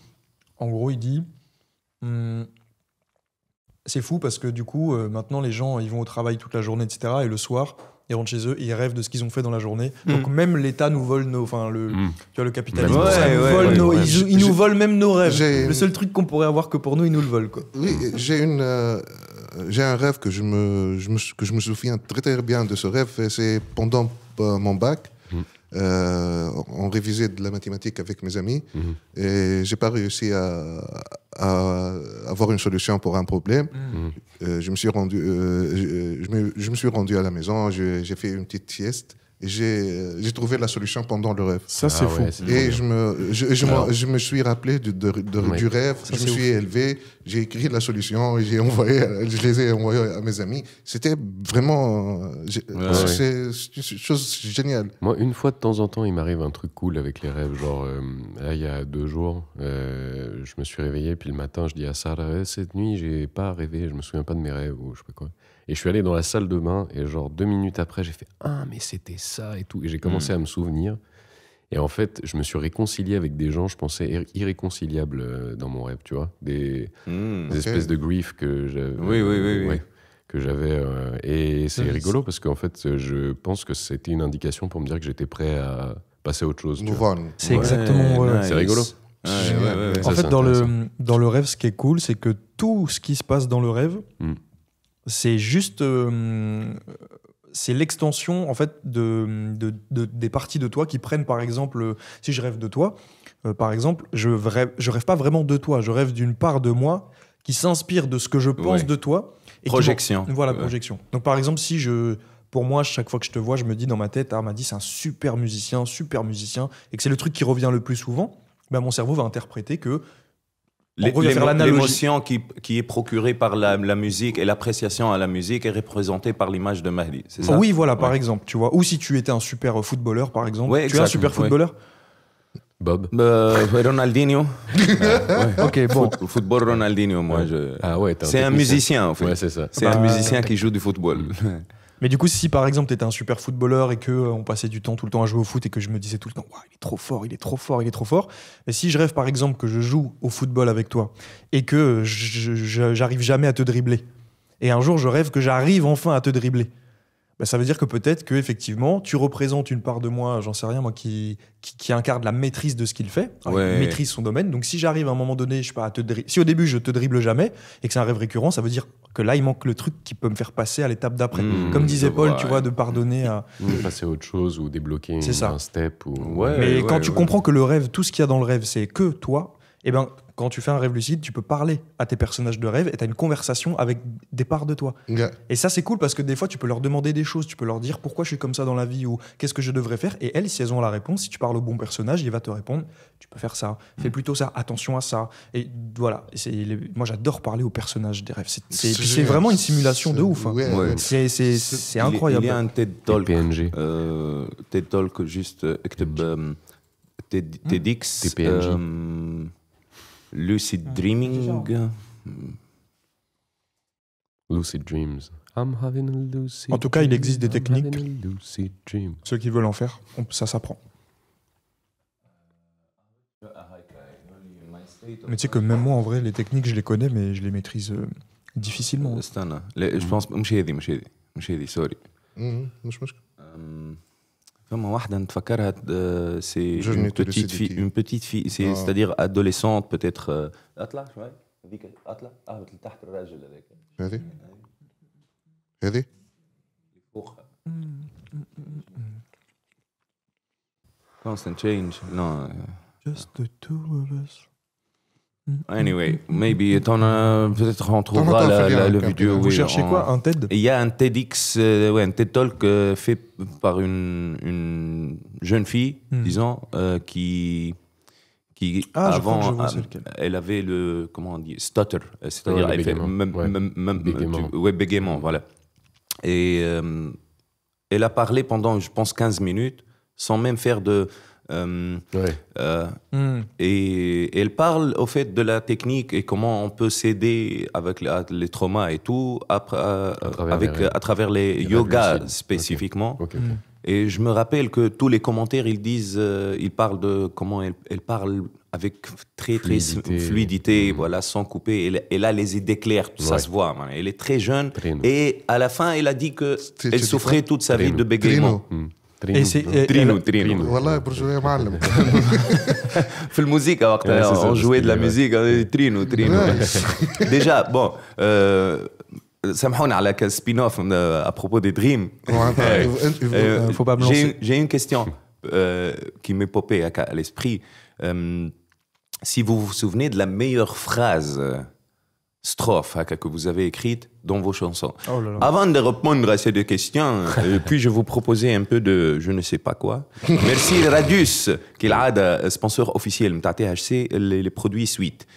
En gros, il dit... c'est fou parce que du coup, maintenant, les gens, ils vont au travail toute la journée, etc. Et le soir, ils rentrent chez eux et ils rêvent de ce qu'ils ont fait dans la journée. Donc même l'État nous vole tu vois, le capitalisme, ils nous volent même nos rêves. Le seul truc qu'on pourrait avoir que pour nous, ils nous le volent, quoi. Oui, j'ai un rêve que je me souviens très très bien de ce rêve. C'est pendant mon bac. On révisait de la mathématique avec mes amis et j'ai pas réussi à avoir une solution pour un problème. Je me suis rendu à la maison, j'ai fait une petite sieste et j'ai trouvé la solution pendant le rêve. Ça, c'est fou. Et je me suis rappelé du rêve, je me suis élevé, j'ai écrit la solution et je les ai envoyés à mes amis. C'était vraiment... c'est une chose géniale. Moi, une fois de temps en temps, il m'arrive un truc cool avec les rêves. Genre, là, il y a 2 jours, je me suis réveillé, puis le matin, je dis à Sarah, cette nuit, j'ai pas rêvé, je me souviens pas de mes rêves ou je sais pas quoi. Et je suis allé dans la salle de bain et genre 2 minutes après, j'ai fait « Ah, mais c'était ça » et tout. Et j'ai commencé à me souvenir. Et en fait, je me suis réconcilié avec des gens, je pensais, irréconciliables dans mon rêve, tu vois. Des espèces de grief que j'avais. Oui. Que j'avais. Et c'est rigolo parce qu'en fait, je pense que c'était une indication pour me dire que j'étais prêt à passer à autre chose. C'est exactement... C'est rigolo. En fait, dans le rêve, ce qui est cool, c'est que tout ce qui se passe dans le rêve... C'est juste c'est l'extension en fait des parties de toi qui prennent, par exemple, si je rêve de toi, par exemple, je rêve pas vraiment de toi, je rêve d'une part de moi qui s'inspire de ce que je pense de toi. Et projection. Voilà, projection. Donc par exemple, pour moi, chaque fois que je te vois, je me dis dans ma tête, Madi, c'est un super musicien, et que c'est le truc qui revient le plus souvent, ben, mon cerveau va interpréter que l'émotion qui est procurée par la musique et l'appréciation à la musique est représentée par l'image de Mahdi, c'est ça? Oui, voilà, par exemple, tu vois. Ou si tu étais un super footballeur, par exemple. Ouais, tu es un super footballeur? Bob. Ronaldinho. Ok, bon. Football Ronaldinho, moi. Ah ouais, c'est un musicien, en fait. Ouais, c'est ça. C'est un musicien qui joue du football. Mais du coup, si par exemple, tu étais un super footballeur et qu'on passait du temps tout le temps à jouer au foot et que je me disais tout le temps, wow, il est trop fort, il est trop fort, il est trop fort. Et si je rêve par exemple que je joue au football avec toi et que j'arrive jamais à te dribbler, et un jour je rêve que j'arrive enfin à te dribbler, bah, ça veut dire que peut-être que effectivement tu représentes une part de moi, j'en sais rien, moi qui incarne la maîtrise de ce qu'il fait, maîtrise son domaine. Donc si j'arrive à un moment donné, je sais pas, si au début je te dribble jamais et que c'est un rêve récurrent, ça veut dire que là il manque le truc qui peut me faire passer à l'étape d'après. Comme disait Paul, tu vois, de pardonner à passer à autre chose ou débloquer un step. Mais quand tu comprends que le rêve, tout ce qu'il y a dans le rêve, c'est que toi, et ben quand tu fais un rêve lucide, tu peux parler à tes personnages de rêve et tu as une conversation avec des parts de toi. Yeah. Et ça, c'est cool parce que des fois, tu peux leur demander des choses, tu peux leur dire pourquoi je suis comme ça dans la vie ou qu'est-ce que je devrais faire. Et elles, si elles ont la réponse, si tu parles au bon personnage, il va te répondre tu peux faire ça, fais plutôt ça, attention à ça. Et voilà. Moi, j'adore parler aux personnages des rêves. C'est vraiment une simulation de ouf. Hein. C'est incroyable. Il y a un TED Talk. PNG. TED Talk juste TEDx. Lucid Dreaming. Lucid Dreams. I'm having a lucid en tout cas, il existe des techniques. Lucid dream. Ceux qui veulent en faire, ça s'apprend. Mais tu sais que même moi, en vrai, les techniques, je les connais, mais je les maîtrise difficilement. Je pense مش هذه سوري. مش مشكلة. فما واحدة نتفكرها c'est une petite fille c'est-à-dire adolescente peut-être اطلع شوي هذيك اطلع تحت الراجل هذاك هذه فوقها Constant change non Just the two of us. Anyway, maybe peut-être on trouvera la vidéo. Vous cherchez quoi, un TED? Il y a un TEDx, un TED Talk fait par une jeune fille, disons, qui avant, elle avait le, comment on dit, stutter, c'est-à-dire elle fait bégaiement, voilà. Et elle a parlé pendant, je pense, 15 minutes, sans même faire de... et elle parle au fait de la technique et comment on peut s'aider avec les traumas et tout à travers les yogas spécifiquement. Okay. Et je me rappelle que tous les commentaires ils parlent de comment elle parle avec très fluidité, voilà, sans couper. Elle a les idées claires, ça se voit. Man. Elle est très jeune et à la fin elle a dit que elle souffrait toute sa vie de bégaiement. Trino. والله برجوية معلم. في الموسيقى وقتها on jouait de la musique Trino. Déjà bon سامحونا على spin-off à propos des dreams. Faut pas me lancer. J'ai une question qui m'est popée à l'esprit. Si vous vous souvenez de la meilleure phrase strophe que vous avez écrite dans vos chansons. Oh là là. Avant de répondre à ces deux questions, puis-je vous proposer un peu de je ne sais pas quoi. Merci Radius, qui est sponsor officiel de THC, les produits Sweet.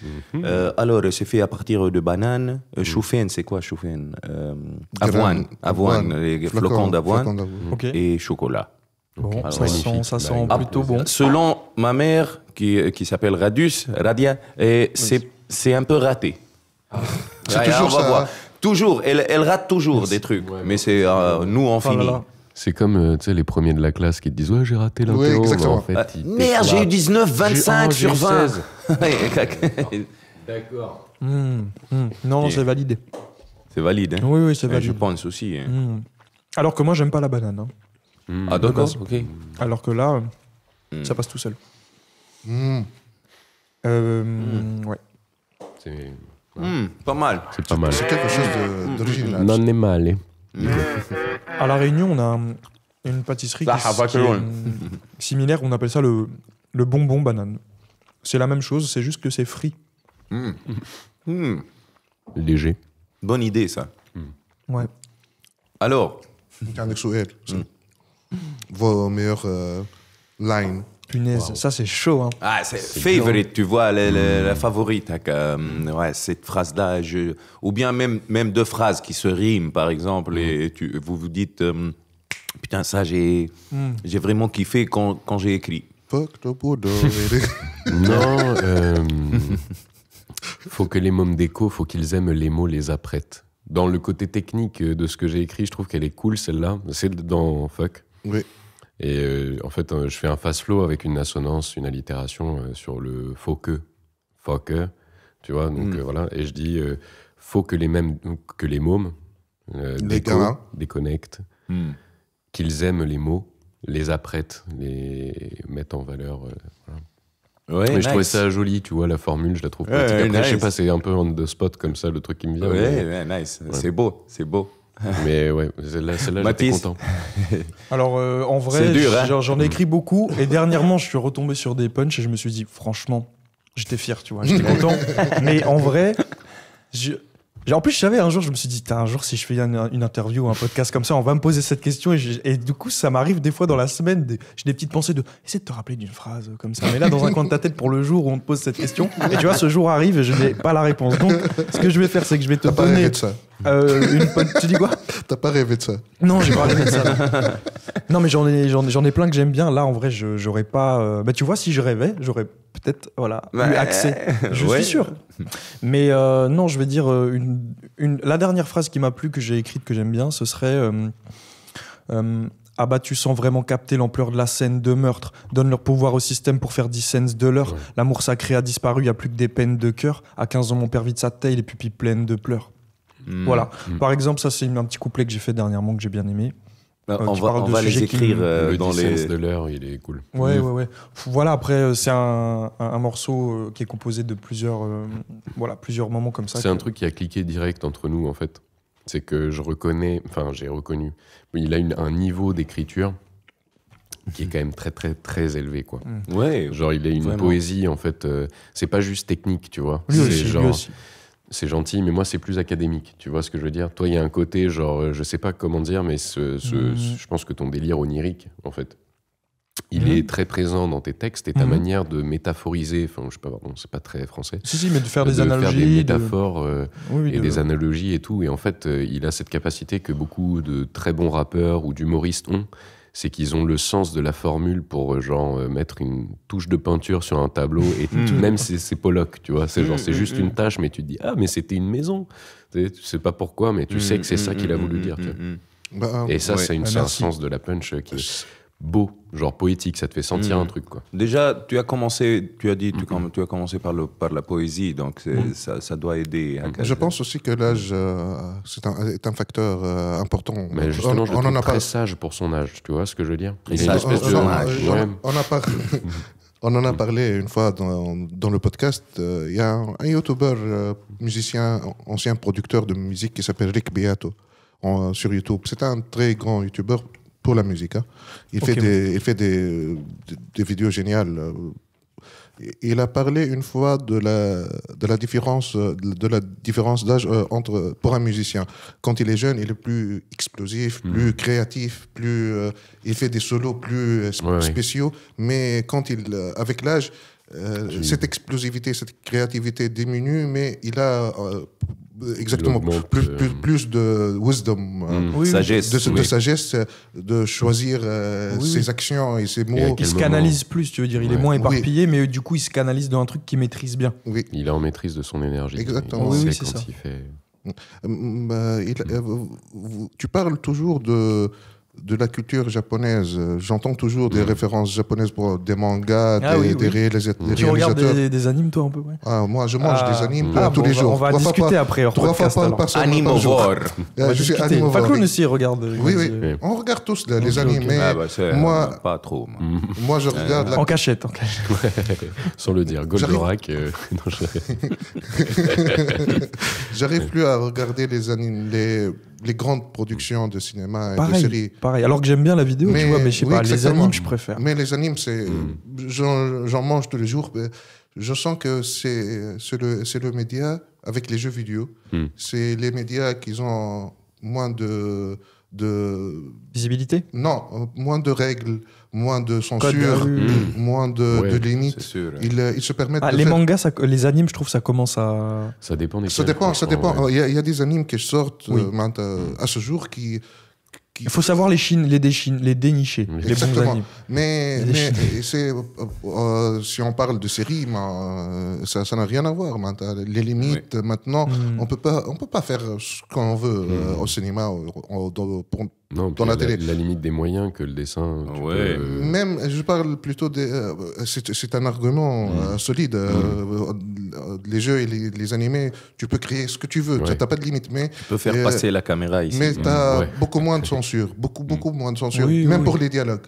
Alors, c'est fait à partir de bananes. Choufen, c'est quoi choufen? Avoine, les flocons d'avoine et chocolat. Bon, alors, ça sent plutôt bon. Selon ma mère, qui s'appelle Radia, c'est un peu raté. C'est toujours ça. Voir. Toujours, elle rate toujours des trucs, mais c'est nous on finit. C'est comme les premiers de la classe qui te disent ouais j'ai raté l'interro. Oui, exactement. En fait, merde, j'ai eu 19,25 sur 20. D'accord. Non, c'est validé. C'est valide. Hein? Oui, c'est valide. Je pense aussi. Hein. Alors que moi j'aime pas la banane. Ah d'accord, ok. Alors que là, ça passe tout seul. Ouais. C'est... Pas mal. C'est pas mal. C'est quelque chose d'original. Non è male. À La Réunion, on a une pâtisserie qui est similaire, on appelle ça le bonbon banane. C'est la même chose, c'est juste que c'est frit. Léger. Bonne idée, ça. Ouais. Alors, vos meilleures lines. Punaise, ça c'est chaud. Hein. Ah, c'est favorite, tu vois, la favorite. Ouais, cette phrase-là, ou bien même deux phrases qui se riment, par exemple, et vous vous dites, putain, ça, j'ai vraiment kiffé quand j'ai écrit. Fuck the Buddha. Non, faut que les mômes déco, faut qu'ils aiment les mots, les apprêtent. Dans le côté technique de ce que j'ai écrit, je trouve qu'elle est cool, celle-là. C'est dans Fuck. Oui. Et en fait, je fais un fast flow avec une assonance, une allitération sur le faut que, tu vois. Donc voilà, et je dis faut que les mômes déconnectent, qu'ils aiment les mots, les apprêtent, les mettent en valeur. Voilà. Ouais, mais je trouvais ça joli, tu vois, la formule, je la trouve poétique. Après, nice. je sais pas, c'est un peu on the spot comme ça, le truc qui me vient. Ouais, nice. Ouais. C'est beau. Mais ouais, celle-là j'étais content. Alors, en vrai, c'est dur, hein. j'en ai écrit beaucoup. Et dernièrement, je suis retombé sur des punchs et je me suis dit, franchement, j'étais fier, tu vois, j'étais content. Mais en vrai, en plus, je savais, un jour, je me suis dit, un jour, si je fais une interview ou un podcast comme ça, on va me poser cette question. Et du coup, ça m'arrive des fois dans la semaine, j'ai des petites pensées de essaie de te rappeler d'une phrase comme ça. Mais là, dans un coin de ta tête pour le jour où on te pose cette question. Et tu vois, ce jour arrive et je n'ai pas la réponse. Donc, ce que je vais faire, c'est que je vais te T'as donner. pas rêvé de ça. Tu dis quoi? T'as pas rêvé de ça. Non, j'ai pas rêvé de ça. Non, mais j'en ai plein que j'aime bien. Là, en vrai, j'aurais pas. Tu vois, si je rêvais, j'aurais peut-être eu accès. Je suis sûr. Mais non, je vais dire la dernière phrase qui m'a plu, que j'ai écrite, que j'aime bien, ce serait abattu sans vraiment capter l'ampleur de la scène de meurtre. Donne leur pouvoir au système pour faire 10 cents de l'heure. Ouais. L'amour sacré a disparu, il n'y a plus que des peines de cœur. À 15 ans, mon père vide sa taille, les pupilles pleines de pleurs. Voilà. Par exemple, ça, c'est un petit couplet que j'ai fait dernièrement que j'ai bien aimé. On va les écrire dans les... de l'heure, il est cool. Ouais. Voilà, après, c'est un morceau qui est composé de plusieurs moments comme ça. C'est un truc qui a cliqué direct entre nous, en fait. C'est que j'ai reconnu. Il a un niveau d'écriture qui est quand même très, très, très élevé, quoi. Ouais. Genre, il a une poésie, en fait. C'est pas juste technique, tu vois. Lui aussi. C'est gentil, mais moi, c'est plus académique. Tu vois ce que je veux dire? Toi, il y a un côté, genre, je sais pas comment dire, mais je pense que ton délire onirique, en fait, il est très présent dans tes textes et ta manière de métaphoriser, enfin, je sais pas, pardon, c'est pas très français. Si, mais de faire des analogies. Faire des métaphores des analogies et tout. Et en fait, il a cette capacité que beaucoup de très bons rappeurs ou d'humoristes ont. C'est qu'ils ont le sens de la formule pour mettre une touche de peinture sur un tableau et même c'est Pollock, tu vois, c'est juste une tâche, mais tu te dis mais c'était une maison, tu sais pas pourquoi, mais tu sais que c'est ça qu'il a voulu dire, tu vois. Et ça c'est un sens de la punch qui est beau, genre poétique, ça te fait sentir un truc, quoi. Déjà, tu as commencé par la poésie, donc ça doit aider. Je pense aussi que l'âge est un facteur important. Mais justement, je le trouve très sage pour son âge, tu vois ce que je veux dire? Il sage pour son âge. On en a parlé une fois dans le podcast. Il y a un youtubeur, musicien, ancien producteur de musique qui s'appelle Rick Beato sur YouTube. C'est un très grand youtubeur pour la musique. Hein. Il fait des vidéos géniales. Il a parlé une fois de la différence d'âge pour un musicien. Quand il est jeune, il est plus explosif, plus créatif, il fait des solos plus spéciaux. Mais avec l'âge, cette explosivité, cette créativité diminue, mais il a plus de wisdom, sagesse, de sagesse, de choisir ses actions et ses mots. Il se canalise plus, tu veux dire, il est moins éparpillé, mais du coup il se canalise dans un truc qu'il maîtrise bien. Oui. Il est en maîtrise de son énergie. Exactement. C'est ça. Il fait... tu parles toujours de la culture japonaise. J'entends toujours des références japonaises pour des mangas, des réalisateurs. Tu regardes des animes, toi, un peu, ouais. Moi, je mange des animes tous les jours. On va discuter après. 3 fois par semaine. Animovore. Je suis animovore. Facloun aussi regarde. Oui. On regarde tous les animes, mais moi, pas trop. Moi, je regarde... En cachette. Sans le dire. Goldorak. J'arrive plus à regarder les animes, les grandes productions de cinéma et pareil, de séries. Pareil, alors que j'aime bien la vidéo, tu vois, mais je sais pas, les animes, je préfère. Mais les animes, j'en mange tous les jours. Je sens que c'est le média avec les jeux vidéo. C'est les médias qui ont moins de visibilité. Non, moins de règles, moins de censure, moins de limites. Sûr. Ils se permettent de les faire... mangas, les animes, je trouve ça commence à... Ça dépend des Ça dépend. Ouais. Il y a des animes qui sortent à ce jour qui... Il faut savoir les dénicher, les bons animes. Mais si on parle de séries, ça n'a rien à voir. Les limites, maintenant, on peut pas faire ce qu'on veut au cinéma, dans la télé. La limite des moyens que le dessin. Même, je parle plutôt c'est un argument solide. Les jeux et les animés, tu peux créer ce que tu veux. Tu n'as pas de limite. Mais tu peux faire passer la caméra ici. Mais tu as beaucoup moins de censure. Beaucoup moins de censure. Même pour les dialogues.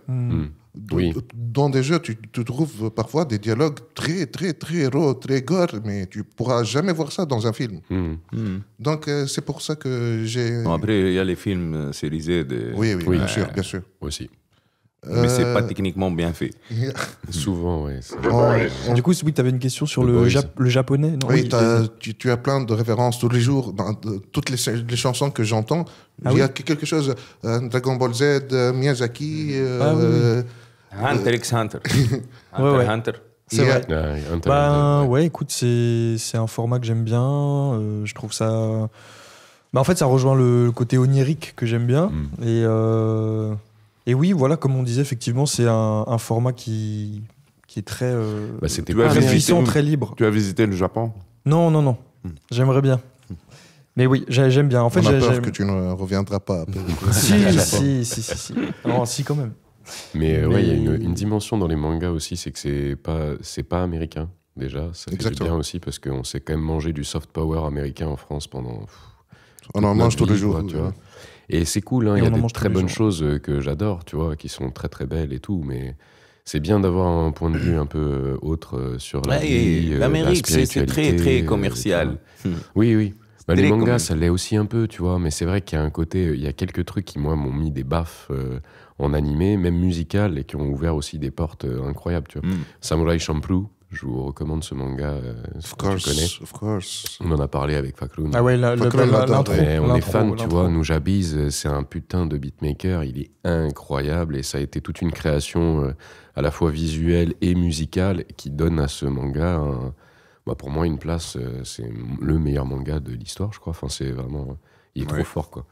Dans des jeux, tu trouves parfois des dialogues très, très, très raw, très gore, mais tu pourras jamais voir ça dans un film. Donc, c'est pour ça que j'ai... Bon, après, il y a les films sérisés. Oui, bien sûr. Aussi. Mais c'est pas techniquement bien fait. Souvent, oui. Du coup, oui, tu avais une question sur le japonais, non? Oui, tu as plein de références tous les jours. Dans toutes les chansons que j'entends, il y a quelque chose. Dragon Ball Z, Miyazaki... Hunter x Hunter. Hunter. C'est vrai. Ouais, écoute, c'est un format que j'aime bien. Je trouve ça... en fait, ça rejoint le côté onirique que j'aime bien. Et oui, voilà, comme on disait, effectivement, c'est un format qui est très puissant, très libre. Tu as visité le Japon? Non. J'aimerais bien. Mais oui, j'aime bien. En fait, on a peur que tu ne reviendras pas. Si. Non, si, quand même. Mais il y a une dimension dans les mangas aussi, c'est que c'est pas américain, déjà. Ça fait du bien aussi, parce qu'on s'est quand même mangé du soft power américain en France pendant... On en mange tous les jours. Tu vois. Et c'est cool, il y a des très bonnes choses que j'adore, tu vois, qui sont très très belles et tout, mais c'est bien d'avoir un point de vue un peu autre sur la vie, l'Amérique, c'est très très commercial. Oui. Les mangas, ça l'est aussi un peu, tu vois, mais c'est vrai qu'il y a un côté, il y a quelques trucs qui, moi, m'ont mis des baffes en animé, même musical, et qui ont ouvert aussi des portes incroyables, tu vois. Samurai Champloo, je vous recommande ce manga, tu connais. Of course. On en a parlé avec Fakroun. Ah ouais, l'intro. On est fans, tu vois. Nujabiz, c'est un putain de beatmaker. Il est incroyable et ça a été toute une création à la fois visuelle et musicale qui donne à ce manga, pour moi, une place. C'est le meilleur manga de l'histoire, je crois. Enfin, c'est vraiment... Il est trop fort, quoi.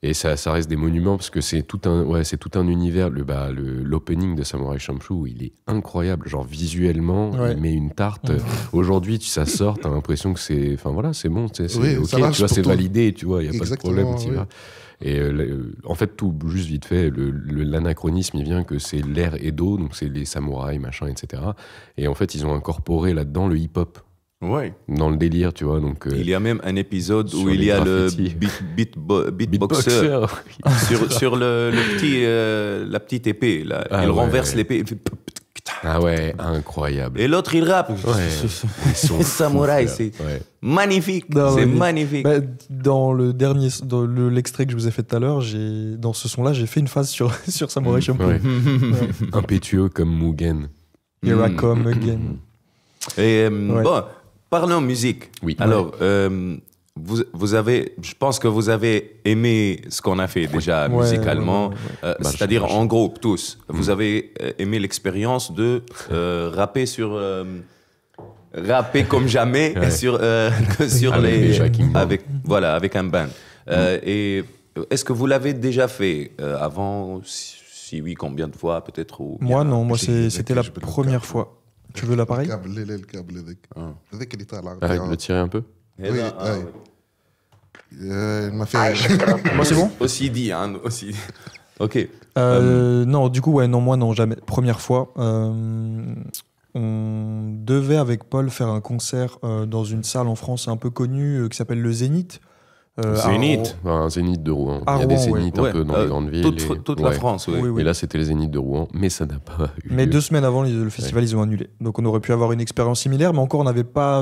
Et ça reste des monuments parce que c'est tout un univers. L'opening de Samurai Champloo, il est incroyable. Genre visuellement, il met une tarte. Aujourd'hui, ça sort, t'as l'impression que c'est, c'est bon, c'est ok, tu vois, c'est validé, tu vois, il y a pas de problème. Et en fait, tout juste vite fait, l'anachronisme, il vient que c'est l'ère Edo, donc c'est les samouraïs, machin, etc. Et en fait, ils ont incorporé là-dedans le hip-hop. Ouais. Dans le délire, tu vois. Donc, il y a même un épisode où il y a le beatboxer sur la petite épée. Là. Il renverse l'épée. Il fait... Ah ouais, incroyable. Et l'autre, il rappe. Ouais. Samouraï, c'est magnifique. C'est magnifique. Dans l'extrait que je vous ai fait tout à l'heure, dans ce son-là, j'ai fait une phase sur Samurai Champloo. Ouais. Impétueux comme Mugen. Here I come again. Et bon... Parlons musique. Oui. Alors, vous avez, je pense que vous avez aimé ce qu'on a fait déjà musicalement. C'est-à-dire, en groupe, tous. Vous avez aimé l'expérience de rapper rapper comme jamais sur avec un band. Et est-ce que vous l'avez déjà fait avant? Si oui, combien de fois peut-être? Moi, non. Moi, c'était la première fois. Tu veux l'appareil? Le câble avec اللي طالع. Arrête de le tirer un peu. Oui. Il m'a fait... Moi, c'est bon? Aussi dit. Ok. Non, du coup, moi, non, jamais. Première fois. On devait, avec Paul, faire un concert dans une salle en France un peu connue qui s'appelle le Zénith. Zénith. Un zénith de Rouen. À Il y a des Rouen, zéniths un peu dans les grandes villes. Toute la France, oui. Oui. Et là, c'était le zénith de Rouen, mais ça n'a pas eu Mais lieu. 2 semaines avant le festival, ils ont annulé. Donc on aurait pu avoir une expérience similaire, mais encore on n'aurait pas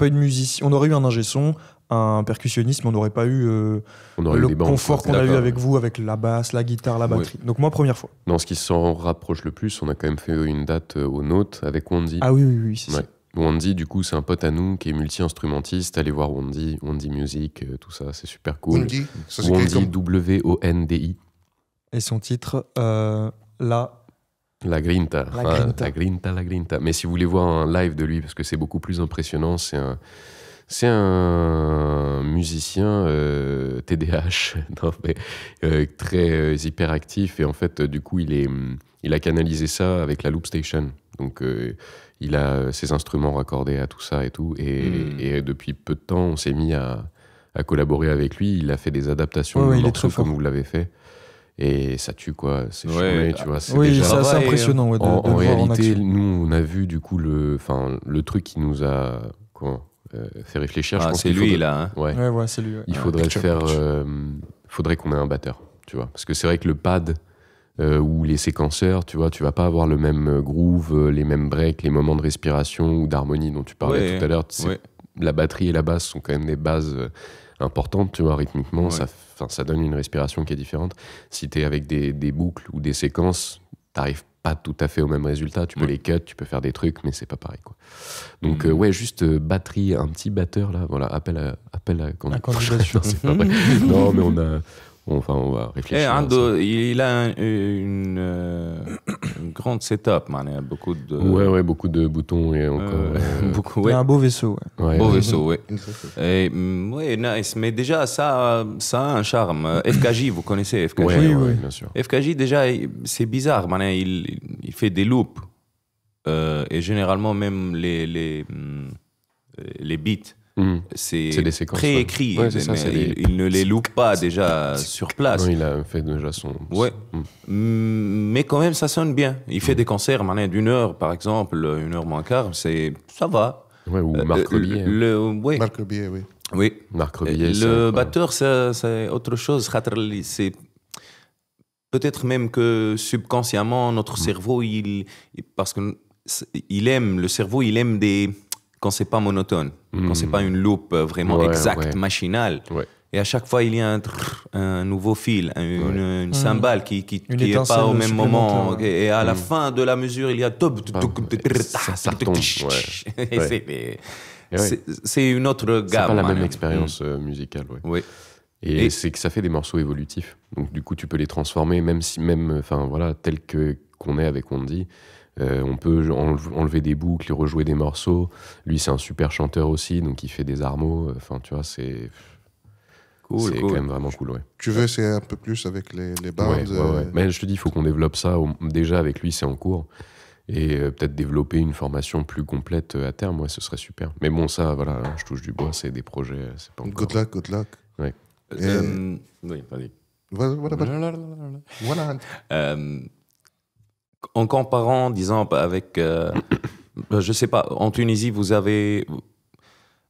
eu de musicien. On aurait eu un ingé son, un percussionniste, mais on n'aurait pas eu On aurait eu le des bandes, confort quoi. qu'on a eu D'accord. avec vous, avec la basse, la guitare, la batterie. Donc moi, première fois. Non, ce qui s'en rapproche le plus, on a quand même fait une date au Nôte avec Wandy. Ah oui, c'est Ouais. ça. Wandy, du coup, c'est un pote à nous qui est multi-instrumentiste. Allez voir Wandy Music, tout ça, c'est super cool. Wendy, ça s'écrit Wandy, comme W-O-N-D-I. Et son titre, la... La Grinta. La Enfin, Grinta. La Grinta. Mais si vous voulez voir un live de lui, parce que c'est beaucoup plus impressionnant, c'est un musicien TDAH, non, mais, très hyperactif. Et en fait, du coup, il a canalisé ça avec la Loop Station. Donc, il a ses instruments raccordés à tout ça et tout. Et depuis peu de temps, on s'est mis à collaborer avec lui. Il a fait des adaptations Ouais, de il est morceaux très fort. comme vous l'avez fait. Et ça tue, quoi. C'est Ouais. charmé, tu vois. C'est Oui, déjà... c'est assez travail, impressionnant ouais, de En le voir en réalité, action. nous, on a vu du coup le truc qui nous a fait réfléchir. Je Ah, pense c'est qu'il lui, faudrait- là. Hein. Ouais. Ouais, c'est lui. Ouais. Il faudrait Picture faire. Match. Faudrait qu'on ait un batteur, tu vois. Parce que c'est vrai que le pad ou les séquenceurs, tu vois, tu vas pas avoir le même groove, les mêmes breaks, les moments de respiration ou d'harmonie dont tu parlais Ouais, tout à l'heure. ouais. La batterie et la basse sont quand même des bases importantes, tu vois, rythmiquement. Ouais. Ça donne une respiration qui est différente. Si tu es avec des boucles ou des séquences, t'arrives pas tout à fait au même résultat. Tu peux les cut, tu peux faire des trucs, mais c'est pas pareil, quoi. Donc, ouais, juste batterie, un petit batteur, là, voilà, appel à candidature. Non, c'est pas vrai. Non, mais on va Eh, réfléchir. à ça. il a une grande setup, man. Il y a beaucoup de... Ouais, beaucoup de boutons et encore. beaucoup, Il ouais. a un beau vaisseau. Ouais. Ouais, Beau ouais. vaisseau, ouais. Exactement. Et, ouais, nice. Mais déjà, ça a un charme. FKJ, vous connaissez FKJ? Ouais, Oui, ouais, oui. bien sûr. FKJ, déjà, c'est bizarre. Man, il fait des loops. Et généralement, même les beats, Mhm. c'est des séquences, préécrit. ouais. Ouais, c'est ça, Mais c'est des- il ne les loupe pas déjà sur place. Non, il a fait déjà son. Ouais. Mhm. Mais quand même, ça sonne bien. Il fait des concerts d'une heure, par exemple, 1 heure moins quart. Ça va. Ouais, ou Marc Rebillet. Ouais. Marc Rebillet, oui. Oui. Marc Rebillet. c'est Le incroyable. batteur, c'est autre chose. C'est peut-être même que subconsciemment, notre cerveau, parce que le cerveau, il aime quand c'est pas monotone, quand c'est pas une loupe vraiment Ouais, exacte, ouais. machinale. Ouais. Et à chaque fois, il y a un nouveau fil, une cymbale qui Une est pas au étincelle même moment. supplémentaire, Ok. Et à la fin de la mesure, il y a Ça retombe, ouais. Et Ouais. Et ouais. c'est une autre gamme. C'est pas la même man. expérience musicale, ouais. Oui. Et Et- c'est que ça fait des morceaux évolutifs. Donc du coup, tu peux les transformer, enfin voilà, tel qu'on est avec Wandy. On peut enlever des boucles, rejouer des morceaux. Lui, c'est un super chanteur aussi, donc il fait des armos. Enfin, tu vois, c'est Cool, quand même vraiment cool, ouais. Tu veux essayer un peu plus avec les bandes Ouais. Mais je te dis, il faut qu'on développe ça. Déjà, avec lui, c'est en cours. Et peut-être développer une formation plus complète à terme, ouais, ce serait super. Mais bon, ça, voilà, je touche du bois, c'est des projets, c'est pas encore... Good luck. Ouais. Oui, vas-y. Voilà. En comparant, disons, avec, je sais pas, en Tunisie, vous avez,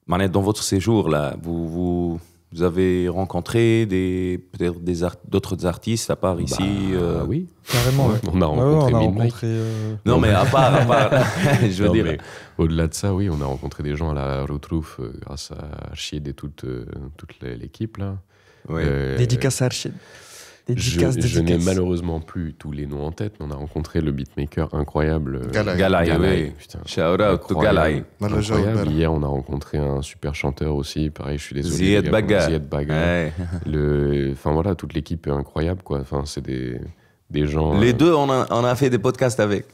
dans votre séjour là, vous avez rencontré peut-être d'autres artistes à part ici. Oui, Carrément, ouais. on a rencontré on a Midnight. rencontré... Non, mais à part, je veux Non, dire. mais au-delà de ça, oui, on a rencontré des gens à la Rotrouf grâce à Archid et toute l'équipe là. Ouais. Dédicace à Archid. Je n'ai malheureusement plus tous les noms en tête, mais on a rencontré le beatmaker incroyable. Galay. oui. Putain, Shout out to incroyable. Galay. Incroyable. Hier, on a rencontré un super chanteur aussi. Pareil, je suis désolé. Zied les gars, Baga. Zied Baga. Ouais. Enfin voilà, toute l'équipe est incroyable, quoi. Enfin, c'est des gens. Les deux, on a fait des podcasts avec.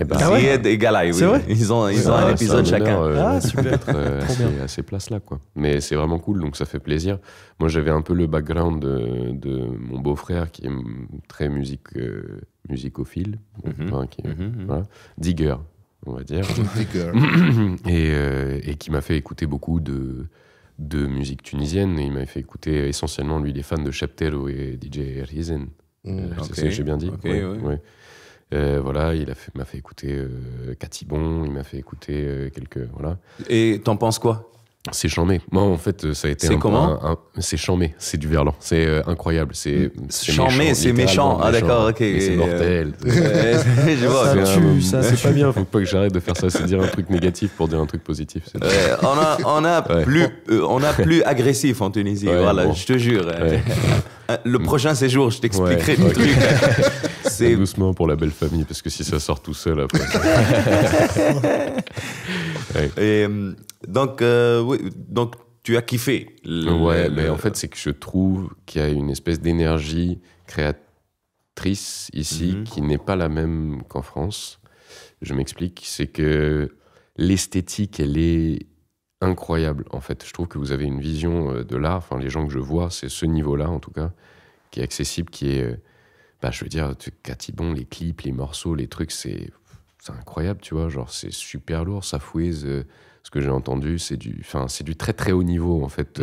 Eh ben, Zied et Galay, oui. C'est vrai Ils ont c'est un un épisode chacun. honneur, super. d'être Trop bien. à ces places-là, quoi. Mais c'est vraiment cool, donc ça fait plaisir. Moi, j'avais un peu le background de mon beau-frère qui est très musicophile, enfin, voilà, digger, on va dire, Digger. et qui m'a fait écouter beaucoup de musique tunisienne. Et il m'a fait écouter essentiellement, lui, il est fan de Cheptero et DJ Rizen. Ok. J'ai bien dit. Ok, Ouais, ouais. ouais. Voilà, m'a fait écouter Catibon, il m'a fait écouter quelques. Voilà. Et t'en penses quoi? C'est chambé. Moi, en fait, ça a été C'est comment c'est chambé, c'est du verlan. C'est incroyable. C'est chambé, c'est méchant. Ah, d'accord, ok. C'est mortel. Je vois. Ça tue, ça, c'est pas bien. Faut pas que j'arrête de faire ça. C'est dire un truc négatif pour dire un truc positif. On a plus agressif en Tunisie. Ouais, voilà, bon. je te jure. Ouais. Le prochain séjour, je t'expliquerai Ouais, le truc. C'est doucement pour la belle famille, parce que si ça sort tout seul après. Ouais. Et, donc, oui, donc tu as kiffé. Ouais, mais en fait, c'est que je trouve qu'il y a une espèce d'énergie créatrice ici qui n'est pas la même qu'en France. Je m'explique, c'est que l'esthétique, elle est incroyable, en fait. Je trouve que vous avez une vision de l'art, enfin, les gens que je vois, c'est ce niveau-là, en tout cas, qui est accessible, qui est, je veux dire, Catibon, les clips, les morceaux, les trucs, c'est incroyable, tu vois, genre, c'est super lourd, ça fouise, ce que j'ai entendu, c'est du très très haut niveau, en fait.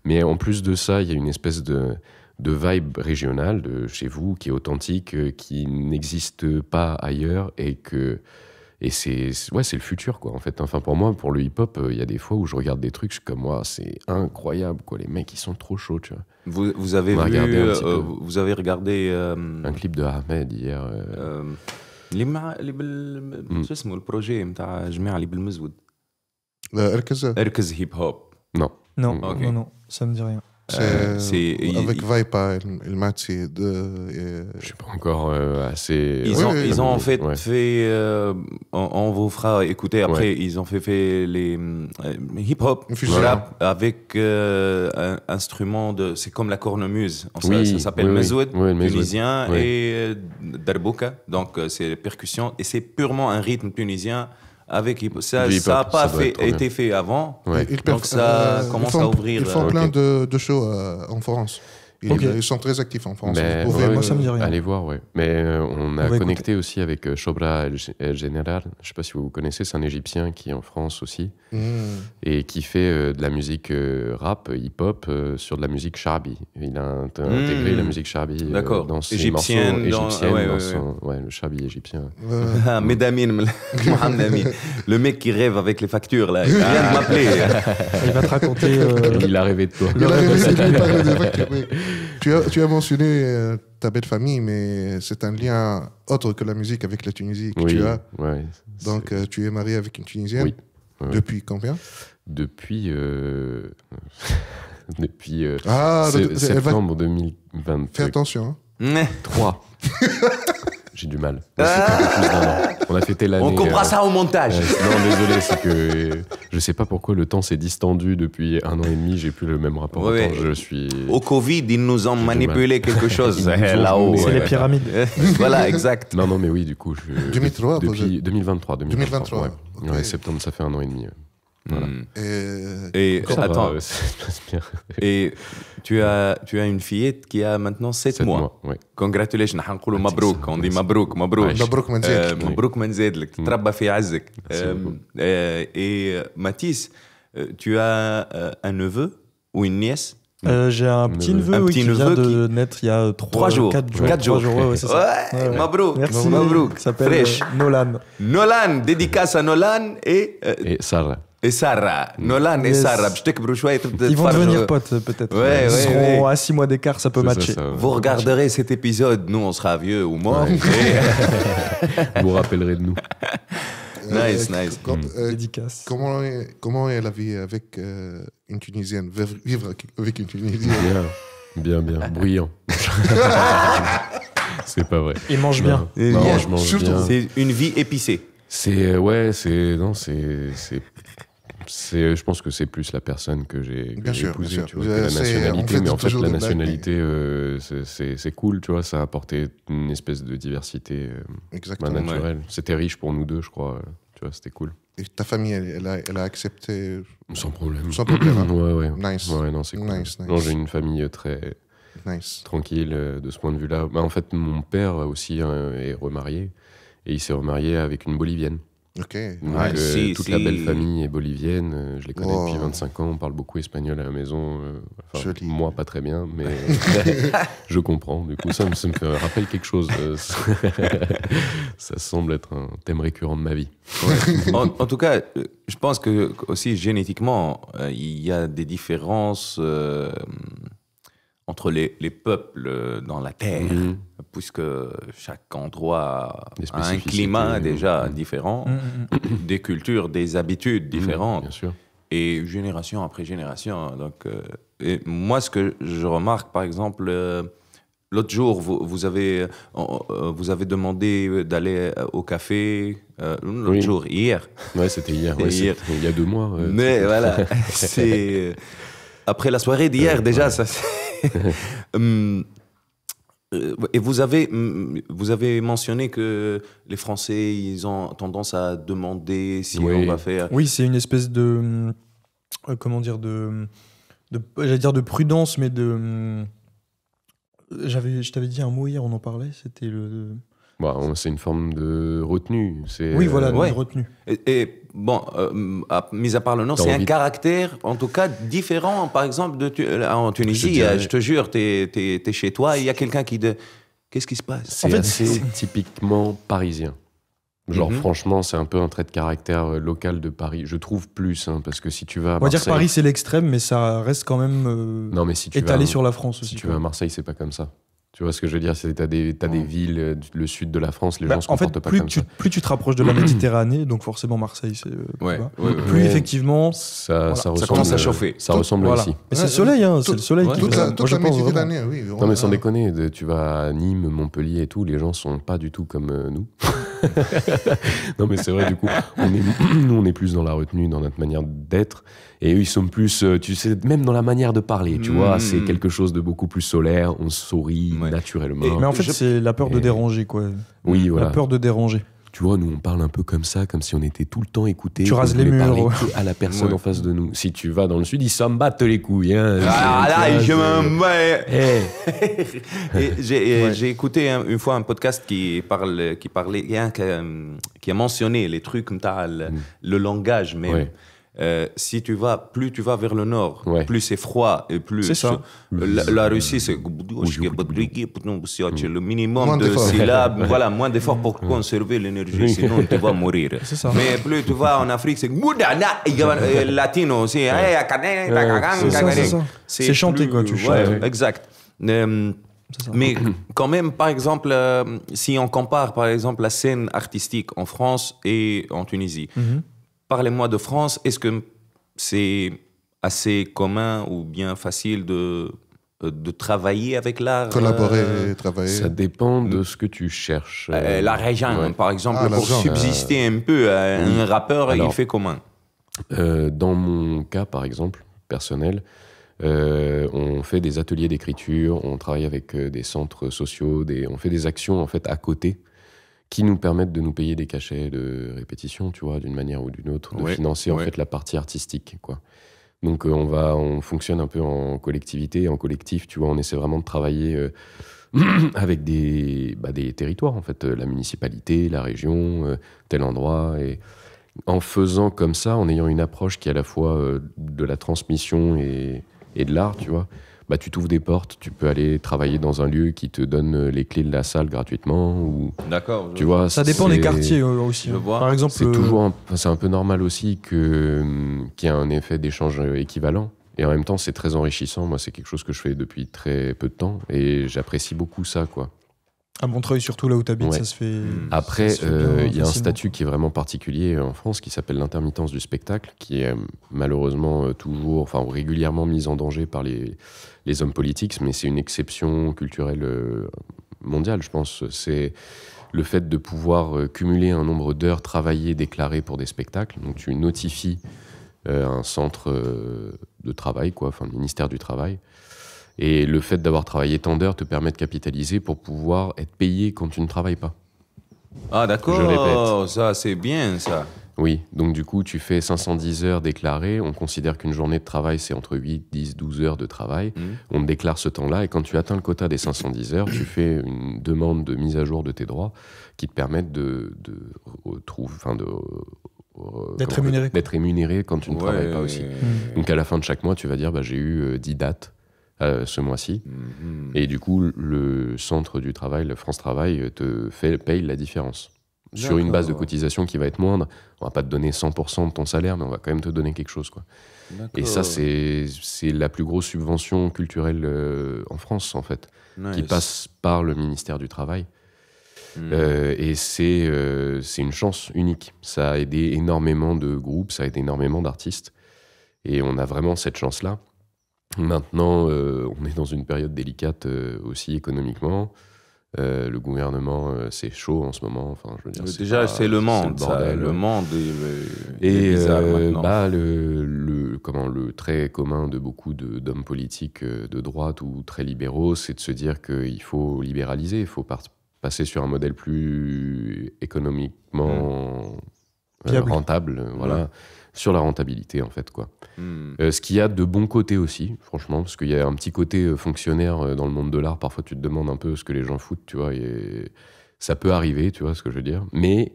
Mais en plus de ça, il y a une espèce de vibe régionale de chez vous qui est authentique, qui n'existe pas ailleurs et c'est le futur, quoi, en fait. Enfin, pour moi, pour le hip-hop, il y a des fois où je regarde des trucs, je suis comme moi, c'est incroyable, quoi. Les mecs, ils sont trop chauds, tu vois. Vous avez regardé un clip de Ahmed hier. اللي شو اسمه البروجي نتاع جماعه اللي بالمزود اركز هيب هوب Non. Non, Ok. non, ça me dit rien. avec Vaipa et le Matsi. Je suis pas encore assez. Ils ont en fait Ouais. fait. On vous fera écouter après. Ils ont fait les hip-hop Une fusion. rap avec un instrument de. C'est comme la cornemuse. Ça s'appelle oui, oui. Mezoud, Oui, le Mezoud. tunisien, Oui. et Darbouka. Donc c'est les percussions. Et c'est purement un rythme tunisien avec hip-hop. Ça Du hip-hop, n'a pas ça doit être trop été fait avant. Ouais. Donc ça commence à ouvrir. Ils font ok. plein de shows en France. Ok. Ils sont très actifs en France. Mais, Vous pouvez moi, ça me dit rien. Allez voir, ouais. Mais on a va connecté aussi avec Chobra El General. Je sais pas si vous connaissez, c'est un Égyptien qui est en France aussi et qui fait de la musique rap, hip-hop sur de la musique charbi. Il a intégré la musique charbi dans ses Égyptienne, morceaux égyptiennes, le charbi égyptien. Medamin, Mohamed Amin, le mec qui rêve avec les factures là, il vient de m'appeler. Il va te raconter. Il a rêvé de toi. Il a rêvé de lui parler des factures, oui. Tu as mentionné ta belle famille, mais c'est un lien autre que la musique avec la Tunisie que tu as. Ouais, Donc, tu es marié avec une Tunisienne. Oui. Ouais. Depuis combien? Depuis septembre 2023. Fais attention. Hein. 3. J'ai du mal. C'était un peu plus d'un an. On a fêté l'année. On coupera ça au montage. Non, désolé, c'est que je sais pas pourquoi le temps s'est distendu depuis 1 an et demi. J'ai plus le même rapport au temps. Je suis. Au Covid, ils nous ont manipulé quelque chose là-haut. C'est les pyramides. Voilà, exact. Non, mais oui, du coup. 2003, depuis 2023. 2023. Ouais. Ok. Ouais, septembre, ça fait 1 an et demi. Voilà. Et Ça attends, va, ça se passe bien. et tu as une fillette qui a maintenant 7 mois. Ouais. Congratulations, نقولوا مبروك. On dit مبروك. مبروك من زيد. مبروك من زيد لك تتربى في عزك. Et Mathis, tu as un neveu ou une nièce? J'ai un petit neveu, Un petit qui vient neveu de naître il y a 3 jours. 4 jours. Ouais, c'est ça. Ouais, Ouais. مبروك. Merci. مبروك. Il s'appelle Fresh. Nolan. Nolan, dédicace à Nolan et Sarah. Sarah. Nolan et Yes. Sarah. باش تكبروا شوية تبدا Ils vont تتفرجوا. devenir potes peut-être. Ouais, Ils ouais, seront ouais. à 6 mois d'écart, ça peut C'est matcher. ça. Vous regarderez cet épisode, nous on sera vieux ou mort. Vous vous rappellerez de nous. Nice. Dédicace. Comment est la vie avec une Tunisienne? Vivre avec une Tunisienne. Bien. Bruyant. C'est pas vrai. Il mange bien. Non, Yeah. je mange Surtout. bien. C'est une vie épicée. Je pense que c'est plus la personne que j'ai Bien sûr, épousée, bien sûr. tu vois, que la C'est- nationalité. on fait Mais en fait, toujours la des blagues, nationalité, c'est cool, tu vois. Ça a apporté une espèce de diversité Exactement. naturelle. C'était riche pour nous deux, je crois. Tu vois, c'était cool. Et ta famille, elle a accepté Sans problème. sans problème. Hein. Ouais. Nice. Ouais, non, c'est cool. Nice. Non, j'ai une famille très Nice. tranquille de ce point de vue-là. En fait, mon père aussi est remarié. Et il s'est remarié avec une Bolivienne. Ok. Donc, toute la belle famille est bolivienne. Je les connais depuis 25 ans. On parle beaucoup espagnol à la maison. Moi, pas très bien, mais je comprends. Du coup, ça me rappelle quelque chose. Ça semble être un thème récurrent de ma vie. Ouais. En tout cas, je pense que aussi génétiquement, il y a des différences entre les peuples dans la Terre, puisque chaque endroit a un climat déjà différent, des cultures, des habitudes différentes, bien sûr. Et génération après génération. Donc, et moi, ce que je remarque, par exemple, l'autre jour, vous avez demandé d'aller au café. L'autre jour, hier. Ouais, c'était hier. Ouais, hier. Il y a 2 mois. Mais voilà, c'est après la soirée d'hier déjà. Ça. Et vous avez mentionné que les Français, ils ont tendance à demander si on va faire. Oui, c'est une espèce de comment dire j'allais dire de prudence, mais de je t'avais dit un mot hier, on en parlait, c'était le. Bon, c'est une forme de retenue. Oui, voilà, une retenue. Et bon, mis à part le nom, c'est un caractère, en tout cas, différent. Par exemple, en Tunisie, je te jure, t'es chez toi, il y a quelqu'un qui dit qu'est-ce qui se passe? C'est assez typiquement parisien. Genre, franchement, c'est un peu un trait de caractère local de Paris. Je trouve plus, parce que si tu vas à Marseille... On va dire que Paris, c'est l'extrême, mais ça reste quand même non, mais si tu étalé sur la France aussi. Si tu vas à Marseille, c'est pas comme ça. Tu vois ce que je veux dire? T'as des villes, le sud de la France, les gens se comportent pas comme ça. Plus tu te rapproches de la Méditerranée, donc forcément Marseille, c'est plus effectivement... Ça commence à chauffer. Ça ressemble aussi. Mais c'est le soleil, c'est le soleil qui toute la Méditerranée, oui. Non, mais sans déconner, tu vas à Nîmes, Montpellier et tout, les gens sont pas du tout comme nous. Non, mais c'est vrai, du coup, nous, on est plus dans la retenue, dans notre manière d'être. Et eux, ils sont plus, tu sais, même dans la manière de parler, tu vois, c'est quelque chose de beaucoup plus solaire, on sourit naturellement. Mais en fait, c'est la peur de déranger, quoi. Oui, voilà. La peur de déranger. Tu vois, nous, on parle un peu comme ça, comme si on était tout le temps écoutés. Tu rases les murs. Parler à la personne en face de nous. Si tu vas dans le sud, ils s'en battent les couilles. Hein. J'ai écouté une fois un podcast qui a mentionné les trucs comme ça, le langage même. Ouais. Si plus tu vas vers le nord, plus c'est froid et plus. C'est ça. La Russie, c'est le minimum de syllabes, voilà, moins d'efforts pour conserver l'énergie, sinon tu vas mourir. C'est ça. Mais plus tu vas en Afrique, c'est latino aussi. C'est chanté, quoi, tu chantes. Exact. Mais quand même, par exemple, si on compare par exemple la scène artistique en France et en Tunisie. Parlez-moi de France. Est-ce que c'est assez commun ou bien facile de travailler avec l'art? Collaborer, travailler. Ça dépend de ce que tu cherches. La région, par exemple, pour subsister un peu, un rappeur, il fait comment? Dans mon cas, par exemple, personnel, on fait des ateliers d'écriture, on travaille avec des centres sociaux, on fait des actions en fait à côté, qui nous permettent de nous payer des cachets de répétition, tu vois, d'une manière ou d'une autre, de financer en fait la partie artistique, quoi. Donc on fonctionne un peu en collectivité, en collectif, tu vois, on essaie vraiment de travailler avec des territoires, en fait, la municipalité, la région, tel endroit, et en faisant comme ça, en ayant une approche qui est à la fois de la transmission et de l'art, tu vois. Tu t'ouvres des portes, tu peux aller travailler dans un lieu qui te donne les clés de la salle gratuitement. D'accord. Tu vois, ça dépend des quartiers aussi. Par exemple, c'est un peu normal aussi qu'il y ait un effet d'échange équivalent. Et en même temps, c'est très enrichissant. Moi, c'est quelque chose que je fais depuis très peu de temps. Et j'apprécie beaucoup ça, quoi. À Montreuil, surtout là où tu habites, ça se fait. Après, il y a un statut qui est vraiment particulier en France qui s'appelle l'intermittence du spectacle, qui est malheureusement régulièrement mise en danger par les hommes politiques, mais c'est une exception culturelle mondiale, je pense. C'est le fait de pouvoir cumuler un nombre d'heures travaillées déclarées pour des spectacles. Donc tu notifies un centre de travail, le ministère du Travail. Et le fait d'avoir travaillé tant d'heures te permet de capitaliser pour pouvoir être payé quand tu ne travailles pas. Ah d'accord, je répète. Ça c'est bien ça. Oui, donc du coup, tu fais 510 heures déclarées. On considère qu'une journée de travail, c'est entre 8, 10, 12 heures de travail. On te déclare ce temps-là. Et quand tu atteins le quota des 510 heures, tu fais une demande de mise à jour de tes droits qui te permettent d'être rémunéré quand tu ne travailles pas aussi. Donc à la fin de chaque mois, tu vas dire j'ai eu 10 dates ce mois-ci. Et du coup, le centre du travail, le France Travail, paye la différence. Sur une base de cotisation qui va être moindre. On va pas te donner 100% de ton salaire, mais on va quand même te donner quelque chose, quoi. Et ça, c'est la plus grosse subvention culturelle en France, en fait, qui passe par le ministère du Travail. Et c'est une chance unique. Ça a aidé énormément de groupes, ça a aidé énormément d'artistes. Et on a vraiment cette chance-là. Maintenant, on est dans une période délicate aussi économiquement. Le gouvernement, c'est chaud en ce moment. Enfin, je veux dire, c'est le monde. Le monde est bizarre maintenant. Le trait commun de beaucoup d'hommes politiques de droite ou très libéraux, c'est de se dire qu'il faut libéraliser, il faut passer sur un modèle plus économiquement rentable, voilà, sur la rentabilité en fait, quoi. Ce qu'il y a de bons côtés aussi, franchement, parce qu'il y a un petit côté fonctionnaire dans le monde de l'art. Parfois, tu te demandes un peu ce que les gens foutent, tu vois, et ça peut arriver, tu vois ce que je veux dire. Mais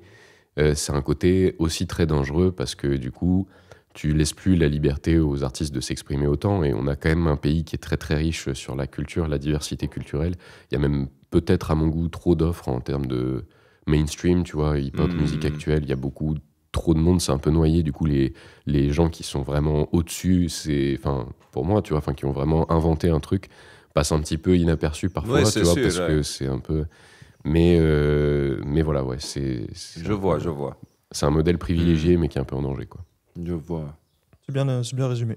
c'est un côté aussi très dangereux parce que du coup, tu laisses plus la liberté aux artistes de s'exprimer autant. Et on a quand même un pays qui est très très riche sur la culture, la diversité culturelle. Il y a même peut-être à mon goût trop d'offres en termes de mainstream, tu vois, hip-hop, musique actuelle. Il y a trop de monde, c'est un peu noyé. Du coup, les gens qui sont vraiment au-dessus, pour moi, tu vois, qui ont vraiment inventé un truc, passent un petit peu inaperçus parfois, tu vois, parce que c'est un peu... Mais voilà, ouais, je vois. C'est un modèle privilégié, mais qui est un peu en danger, quoi. Je vois. C'est bien résumé.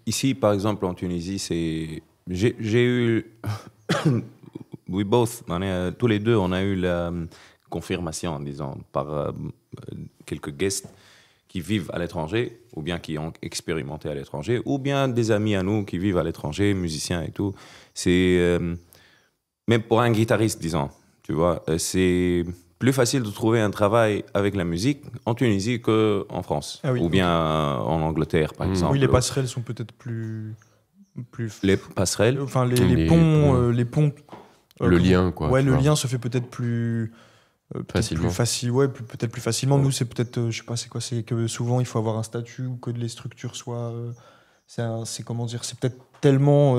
Ici, par exemple, en Tunisie, j'ai eu... We both, tous les deux, on a eu la confirmation, disons, par quelques guests qui vivent à l'étranger, ou bien qui ont expérimenté à l'étranger, ou bien des amis à nous qui vivent à l'étranger, musiciens et tout. Même pour un guitariste, disons, tu vois, c'est plus facile de trouver un travail avec la musique en Tunisie qu'en France, ou bien en Angleterre, par exemple. Oui, les passerelles sont peut-être plus... Les passerelles, enfin les ponts, le lien, quoi. Ouais, le lien se fait peut-être plus facilement. Peut-être plus facilement. Nous, c'est peut-être, je sais pas, c'est quoi, c'est que souvent il faut avoir un statut ou que les structures soient. C'est comment dire, c'est peut-être tellement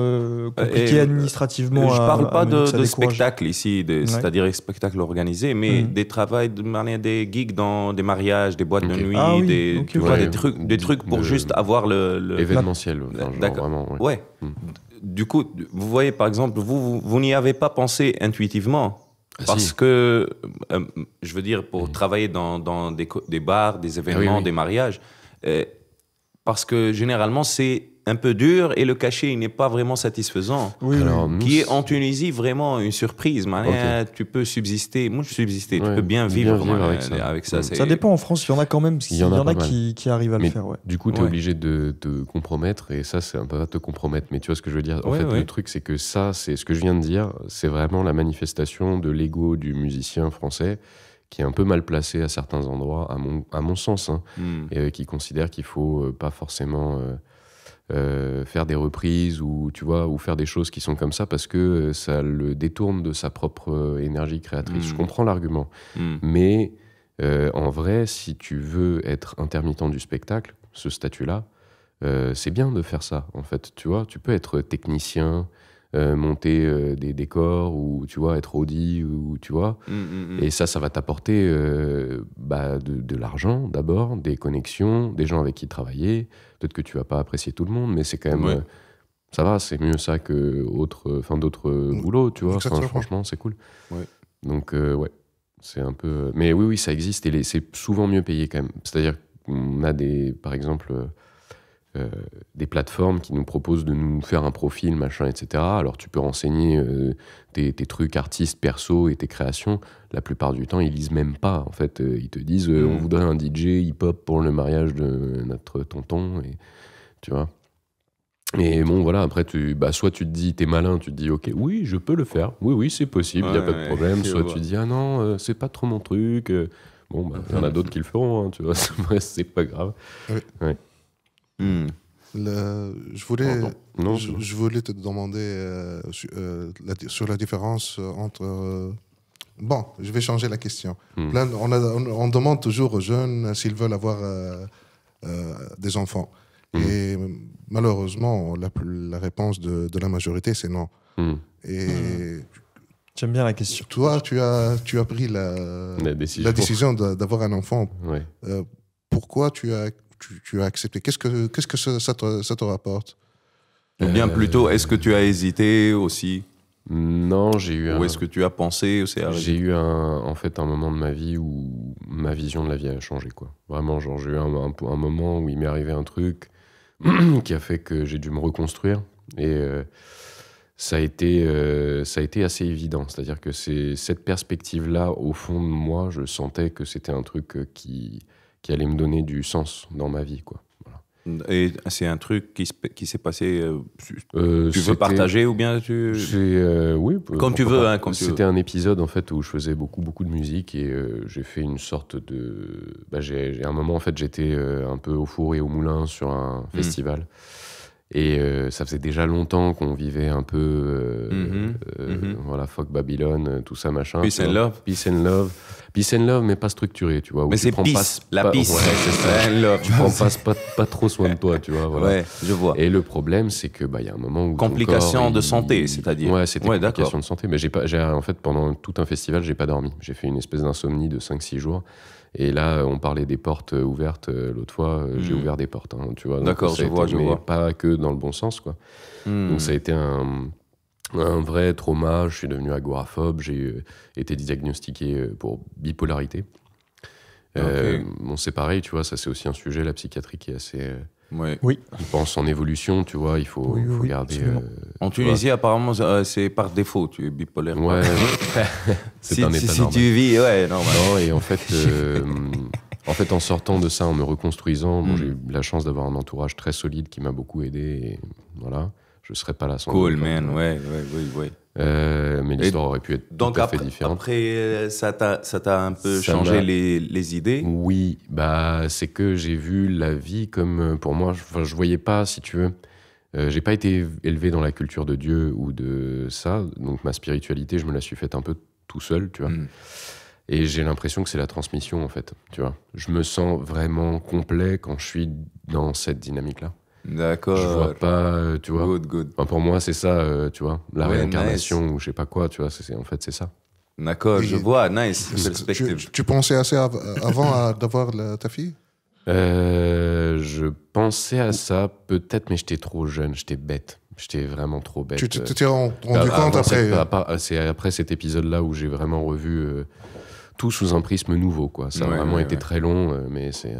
compliqué administrativement. Je parle pas de spectacle ici, c'est-à-dire spectacle organisé, mais des travails, des gigs dans des mariages, des boîtes de nuit, des trucs pour juste avoir le événementiel. Vraiment. Ouais. Du coup, vous voyez, par exemple, vous n'y avez pas pensé intuitivement. Parce que, je veux dire, pour travailler dans des bars, des événements, des mariages, parce que généralement, c'est un peu dur et le cachet n'est pas vraiment satisfaisant. Qui est en Tunisie vraiment une surprise. Tu peux subsister. Moi, tu peux bien vivre avec ça. Ça dépend. En France, il y en a quand même. Il y en a qui arrivent à le faire. Ouais. Du coup, tu es obligé de te compromettre et ça, c'est un peu te compromettre. Mais tu vois ce que je veux dire. En fait, le truc, c'est que ça, c'est ce que je viens de dire. C'est vraiment la manifestation de l'ego du musicien français qui est un peu mal placé à certains endroits, à mon sens, et qui considère qu'il faut pas forcément faire des reprises ou faire des choses qui sont comme ça parce que ça le détourne de sa propre énergie créatrice. Je comprends l'argument, mais en vrai, si tu veux être intermittent du spectacle, ce statut-là, c'est bien de faire ça. En fait, tu vois, tu peux être technicien, monter des décors ou tu vois être roadie ou tu vois et ça va t'apporter de l'argent d'abord, des connexions, des gens avec qui travailler. Peut-être que tu vas pas apprécier tout le monde, mais c'est quand même ça va, c'est mieux ça que d'autres boulots, tu vois. Franchement, c'est cool. Donc c'est un peu, mais oui, ça existe et c'est souvent mieux payé quand même. C'est-à-dire qu'on a par exemple des plateformes qui nous proposent de nous faire un profil, machin, etc. Alors tu peux renseigner tes trucs artistes, perso et tes créations. La plupart du temps, ils lisent même pas. En fait, ils te disent on voudrait un DJ hip-hop pour le mariage de notre tonton, et tu vois. Et bon, voilà, après, soit tu te dis, t'es malin, tu te dis, ok, oui, je peux le faire. Oui, c'est possible, il n'y a pas de problème. Soit tu dis, ah non, c'est pas trop mon truc. Bon, bah, il y en a d'autres qui le feront, hein, tu vois, c'est pas grave. Oui. Ouais. Je voulais te demander sur la différence entre... Bon, je vais changer la question. Là, on demande toujours aux jeunes s'ils veulent avoir des enfants. Et malheureusement, la réponse de la majorité, c'est non. Et j'aime bien la question. toi, tu as pris la décision d'avoir un enfant. Ouais. Pourquoi tu as accepté? Qu'est-ce que ça te rapporte? Ou bien plutôt, est-ce que tu as hésité aussi? Non, j'ai eu Ou est-ce que tu as pensé? J'ai eu en fait un moment de ma vie où ma vision de la vie a changé, quoi. Vraiment, genre, j'ai eu un moment où il m'est arrivé un truc qui a fait que j'ai dû me reconstruire. Et ça a été assez évident. C'est-à-dire que cette perspective-là, au fond de moi, je sentais que c'était un truc qui allait me donner du sens dans ma vie, quoi. Voilà. Et c'est un truc qui s'est passé... tu veux partager ou bien tu... oui. Comme tu veux. Hein, c'était un épisode, en fait, où je faisais beaucoup de musique et j'ai fait une sorte de... j'ai un moment, en fait, j'étais un peu au four et au moulin sur un festival. Et ça faisait déjà longtemps qu'on vivait un peu, voilà, fuck Babylone, tout ça, machin. Peace and love. Peace and love. Peace and love, mais pas structuré, tu vois. Mais c'est peace, la peace. Ouais, c'est ça. Love. Tu prends pas trop soin de toi, tu vois. Voilà. Ouais, je vois. Et le problème, c'est que y a un moment où complications de santé, c'est-à-dire. Ouais, c'était complications de santé. Mais en fait, pendant tout un festival, j'ai pas dormi. J'ai fait une espèce d'insomnie de 5-6 jours. Et là, on parlait des portes ouvertes. L'autre fois, j'ai ouvert des portes, hein, tu vois. D'accord, je vois. Mais pas que dans le bon sens, quoi. Donc ça a été un vrai trauma. Je suis devenu agoraphobe. J'ai été diagnostiqué pour bipolarité. Bon, c'est pareil, tu vois. Ça, c'est aussi un sujet, la psychiatrie, qui est assez... Oui. Je pense en évolution, tu vois. Il faut garder... en Tunisie, apparemment, c'est par défaut. Tu es bipolaire. Ouais. C'est un état si normal. tu vis, ouais, normal. Non, et en fait, en sortant de ça, en me reconstruisant, j'ai eu la chance d'avoir un entourage très solide qui m'a beaucoup aidé. Et voilà, je serais pas là sans Cool, eux, man. Ouais. Mais l'histoire aurait pu être tout à fait différente. Après, ça t'a un peu changé les idées. Oui, c'est que j'ai vu la vie comme, pour moi, je voyais pas, si tu veux, j'ai pas été élevé dans la culture de Dieu ou de ça, donc ma spiritualité, je me la suis faite un peu tout seul, tu vois. Et j'ai l'impression que c'est la transmission, en fait, tu vois. Je me sens vraiment complet quand je suis dans cette dynamique-là. D'accord. Je vois pas, tu vois. Good. Enfin, pour moi, c'est ça, tu vois. La réincarnation nice. ou je sais pas quoi, tu vois. En fait, c'est ça. D'accord, je vois. Nice. Perspective. Tu pensais assez avant d'avoir ta fille? Je pensais à ça, peut-être, mais j'étais trop jeune, j'étais bête. J'étais vraiment trop bête. Tu t'es rendu compte après? C'est après cet épisode-là où j'ai vraiment revu tout sous un prisme nouveau, quoi. Ça a vraiment été très long, mais c'est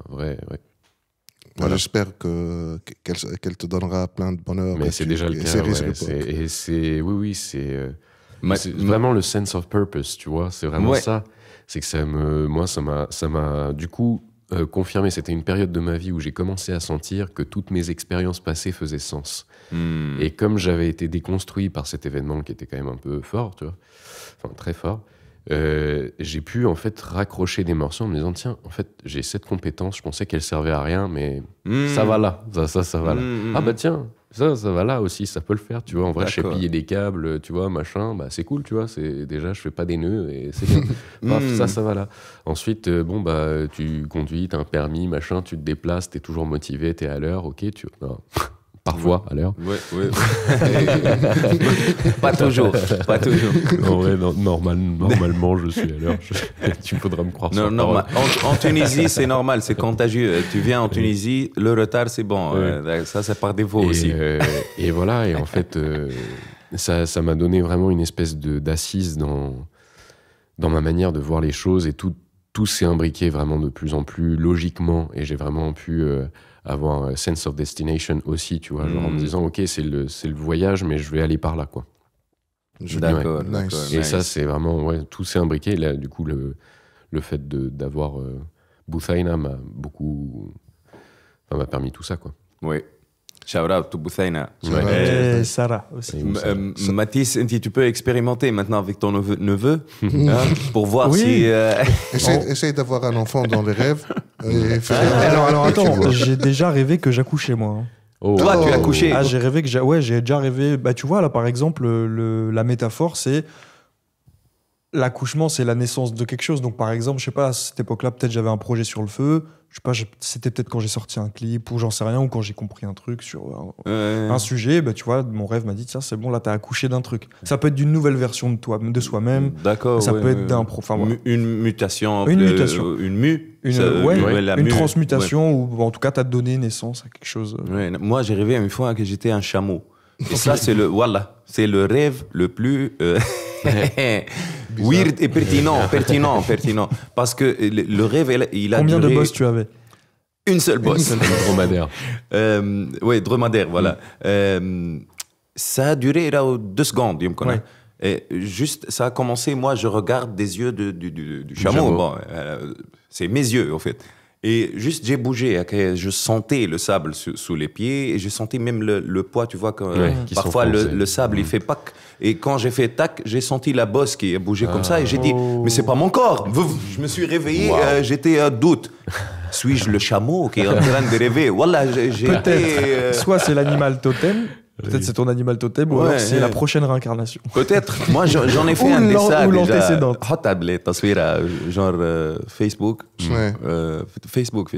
vrai. Voilà. J'espère qu'elle te donnera plein de bonheur. Mais c'est déjà le cas. C'est vraiment le sense of purpose, tu vois. C'est vraiment ça. C'est que ça m'a du coup confirmé. C'était une période de ma vie où j'ai commencé à sentir que toutes mes expériences passées faisaient sens. Et comme j'avais été déconstruit par cet événement qui était quand même un peu fort, tu vois, enfin très fort, j'ai pu en fait raccrocher des morceaux en me disant tiens, en fait j'ai cette compétence, je pensais qu'elle servait à rien, mais ça va là, ça va là. Ah bah tiens, ça va là aussi, ça peut le faire, tu vois. En vrai, je sais plier des câbles, tu vois, machin, c'est cool, tu vois. Déjà, je fais pas des nœuds et c'est bien. Paf, ça va là. Ensuite, tu conduis, t'as un permis, machin, tu te déplaces, t'es toujours motivé, t'es à l'heure, ok, non. Parfois, à l'heure. Ouais. Pas toujours. En vrai, normalement, je suis à l'heure. Tu faudras me croire sur normal. En Tunisie, c'est normal, c'est contagieux. Tu viens en Tunisie, le retard, c'est bon. Ça, c'est par défaut aussi. Et voilà, et en fait, ça m'a donné vraiment une espèce d'assise dans ma manière de voir les choses, et tout s'est imbriqué vraiment de plus en plus logiquement, et j'ai vraiment pu... avoir un sense of destination aussi, tu vois, genre en me disant ok, c'est le voyage, mais je vais aller par là, quoi. D'accord. Et ça, c'est vraiment, tout s'est imbriqué. Là, du coup, le fait d'avoir Bouthaina m'a permis tout ça, quoi. Oui. Shout-out to Bouthayna. Et Sarah aussi. Mathis, tu peux expérimenter maintenant avec ton neveu hein, pour voir si... Essaye d'avoir un enfant dans les rêves. Alors attends, j'ai déjà rêvé que j'accouchais moi. Toi, tu as couché. Ah, j'ai rêvé que j'ai déjà rêvé. Bah, tu vois, là, par exemple, la métaphore, c'est l'accouchement, c'est la naissance de quelque chose. Donc, par exemple, je sais pas, à cette époque-là, peut-être j'avais un projet sur le feu. Je sais pas, c'était peut-être quand j'ai sorti un clip ou j'en sais rien, ou quand j'ai compris un truc sur un sujet. Bah, tu vois, mon rêve m'a dit, tiens, c'est bon, là, t'as accouché d'un truc. Ça peut être d'une nouvelle version de toi, de soi-même. D'accord. Ça peut être d'un Une mutation. Une transmutation, ou en tout cas, t'as donné naissance à quelque chose. Moi, j'ai rêvé une fois que j'étais un chameau. Et ça, c'est le rêve le plus weird et pertinent. Parce que le rêve, il a Combien duré... de bosses tu avais? Une seule bosse. Dromadaire. Oui, dromadaire, voilà. Ça a duré là, 2 secondes, Et juste, ça a commencé, moi, je regarde des yeux du chameau. Bon, c'est mes yeux, en fait. Et juste, j'ai bougé. Je sentais le sable sous les pieds et je sentais même le poids, tu vois, parfois le sable, il fait pac. Et quand j'ai fait tac, j'ai senti la bosse qui a bougé comme ça et j'ai dit, mais c'est pas mon corps. Je me suis réveillé, j'étais à doute. Suis-je le chameau qui est en train de rêver? Voilà, peut-être. Soit c'est l'animal totem. Peut-être c'est ton animal totem ou alors c'est la prochaine réincarnation. Peut-être. Moi, j'en ai fait un dessin ou déjà. l'antécédente. Genre Facebook. Facebook.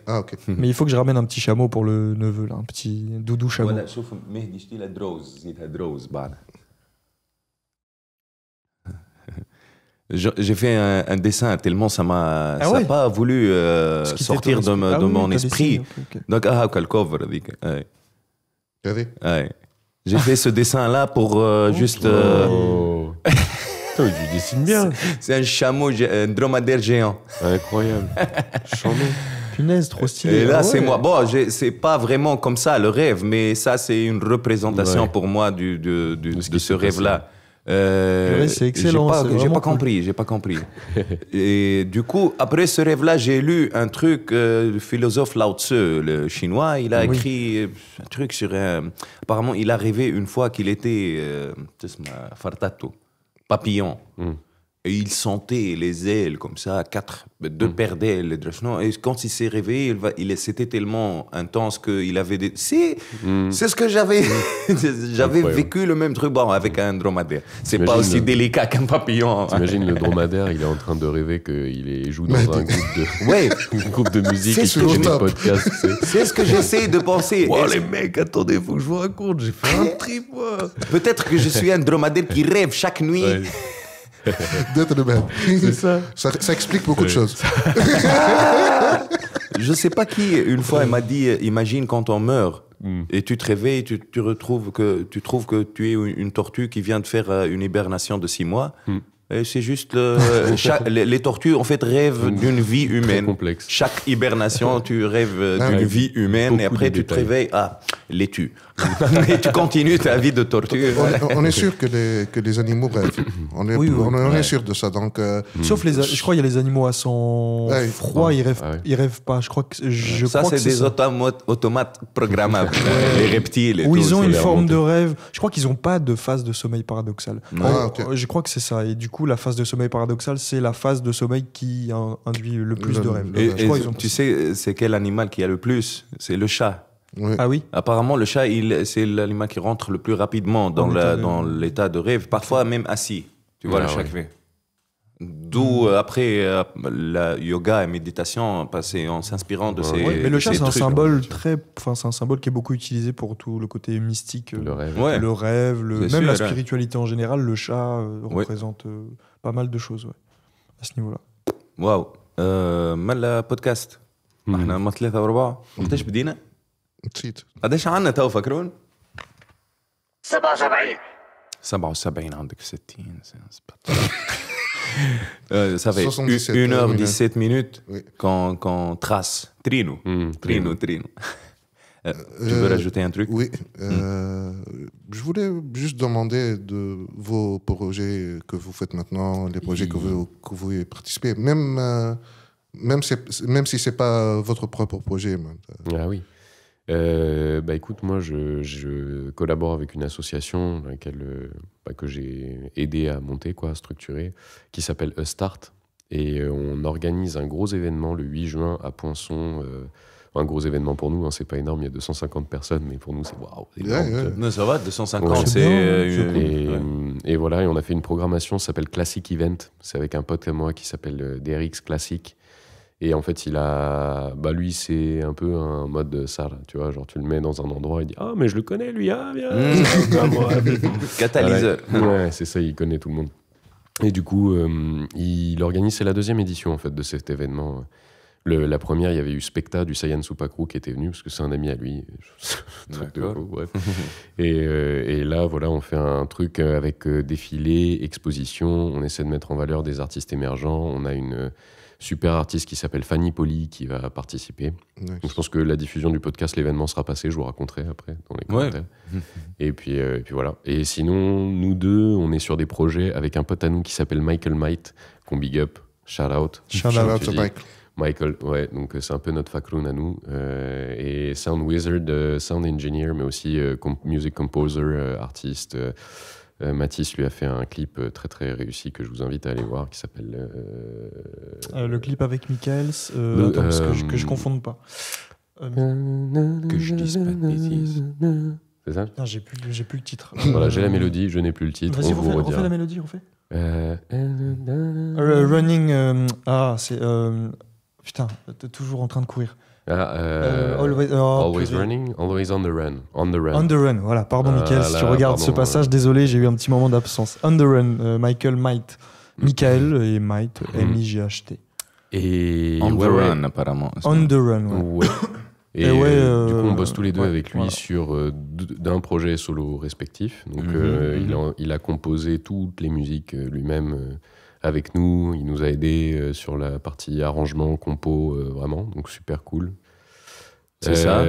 Ah, ok. Mais il faut que je ramène un petit chameau pour le neveu, là, un petit doudou chameau. Voilà, شوف مهدي شتي له دروز زيتها دروز بعد. J'ai fait un dessin tellement ça n'a pas voulu sortir de mon esprit. Donc le cover avec. J'ai fait ce dessin là pour juste. Tu dessines bien. C'est un chameau, un dromadaire géant. Incroyable. Chameau. Punaise, trop stylé. Et là, c'est moi. Bon, c'est pas vraiment comme ça le rêve, mais ça, c'est une représentation pour moi de ce rêve-là. C'est excellent. J'ai pas compris. Et du coup, après ce rêve-là, j'ai lu un truc, le philosophe Lao Tzu, le chinois, il a écrit un truc sur apparemment, il a rêvé une fois qu'il était fartato, papillon. Et il sentait les ailes comme ça, 2 paires d'ailes. Et quand il s'est réveillé, c'était tellement intense qu'il avait des... C'est ce que j'avais... J'avais vécu le même truc avec un dromadaire. C'est pas aussi délicat qu'un papillon. T'imagines le dromadaire, il est en train de rêver qu'il joue dans un groupe de musique et qu'il fait des podcasts. C'est ce que j'essaie de penser. Oh les mecs, attendez, faut que je vous raconte, j'ai fait un trip, moi. Peut-être que je suis un dromadaire qui rêve chaque nuit. C'est ça explique beaucoup de choses. Je sais pas qui, une fois, elle m'a dit, imagine quand on meurt et tu te réveilles, tu trouves que tu es une tortue qui vient de faire une hibernation de 6 mois. Et c'est juste les tortues en fait rêvent d'une vie humaine. Complexe. Chaque hibernation, tu rêves d'une vie humaine et après tu te réveilles, les tues. Et tu continues ta vie de tortue. On est sûr que les animaux rêvent. On est sûr de ça. Donc, sauf je crois qu'il y a les animaux à sang froid, ils rêvent pas. Je crois que c'est des automates programmables, les reptiles. Où ils ont une forme de rêve. Je crois qu'ils n'ont pas de phase de sommeil paradoxal. Je crois que c'est ça. Et du coup, la phase de sommeil paradoxal, c'est la phase de sommeil qui induit le plus de rêves. Tu sais, c'est quel animal qui a le plus? C'est le chat. Oui. Ah oui. Apparemment, le chat, c'est l'animal qui rentre le plus rapidement dans l'état de rêve, parfois même assis. Tu vois, le chat fait. D'où, après, la yoga et méditation, en s'inspirant de ces mais le chat, c'est un symbole c'est un symbole qui est beaucoup utilisé pour tout le côté mystique. Le rêve. Même la spiritualité en général, le chat représente pas mal de choses à ce niveau-là. Waouh. مال بودكاست احنا ما 3 و4 وقتاش بدينا؟ نسيت قداش عندنا تو فكرون؟ 77 عندك 60 ça fait 1h17 minutes qu'on trace. Trino. Tu veux rajouter un truc? Oui. Je voulais juste demander de vos projets que vous faites maintenant, les projets que vous y participez, même si ce n'est pas votre propre projet. Ah oui. Écoute, moi je collabore avec une association dans laquelle, que j'ai aidé à monter, quoi, à structurer, qui s'appelle A Start. Et on organise un gros événement le 8 juin à Poinçon. Un gros événement pour nous, hein, c'est pas énorme, il y a 250 personnes, mais pour nous c'est waouh. Non, ça va, 250, Ouais, c'est. Et voilà, et on a fait une programmation, ça s'appelle Classic Event. C'est avec un pote à moi qui s'appelle DRX Classic. Et en fait, lui, c'est un peu un mode ça, là, tu vois, genre tu le mets dans un endroit, il dit ah mais je le connais lui, ah bien. Catalyseur. Ouais, c'est ça, il connaît tout le monde. Et du coup, il organise, c'est la 2e édition en fait de cet événement. La première, il y avait eu Specta du Saiyan Supakru qui était venu parce que c'est un ami à lui. Truc de fou, bref. Et là, voilà, on fait un truc avec défilé, exposition. On essaie de mettre en valeur des artistes émergents. On a une super artiste qui s'appelle Fanny Poli qui va participer. Nice. Donc, je pense que la diffusion du podcast, l'événement sera passé. Je vous raconterai après dans les commentaires. Et puis voilà. Et sinon, nous deux, on est sur des projets avec un pote à nous qui s'appelle Michael Might, qu'on big up. Shout out. Shout out to Michael. Michael, ouais, donc c'est un peu notre facloun à nous. Et Sound Wizard, Sound Engineer, mais aussi Music Composer, artiste. Mathis lui a fait un clip très très réussi que je vous invite à aller voir qui s'appelle. Le clip avec Michaels, parce que je confonde pas. Que je dise pas de bêtises. C'est ça? Non, j'ai plus le titre. Voilà, j'ai la mélodie, je n'ai plus le titre. Vas-y, on vous refais redira. la mélodie, refais. Running. C'est. Putain, t'es toujours en train de courir. Always running, always on the run. On the run. On the run, voilà. Pardon, Michael, si tu regardes ce passage, désolé, j'ai eu un petit moment d'absence. On the run, Michael Might. Michael et Might, M-I-G-H-T. Et On the run, apparemment. On the run, ouais. Et du coup, on bosse tous les deux avec lui sur d'un projet solo respectif. Donc, il a composé toutes les musiques lui-même avec nous. Il nous a aidés sur la partie arrangement, compo, vraiment. Donc, super cool. C'est ça?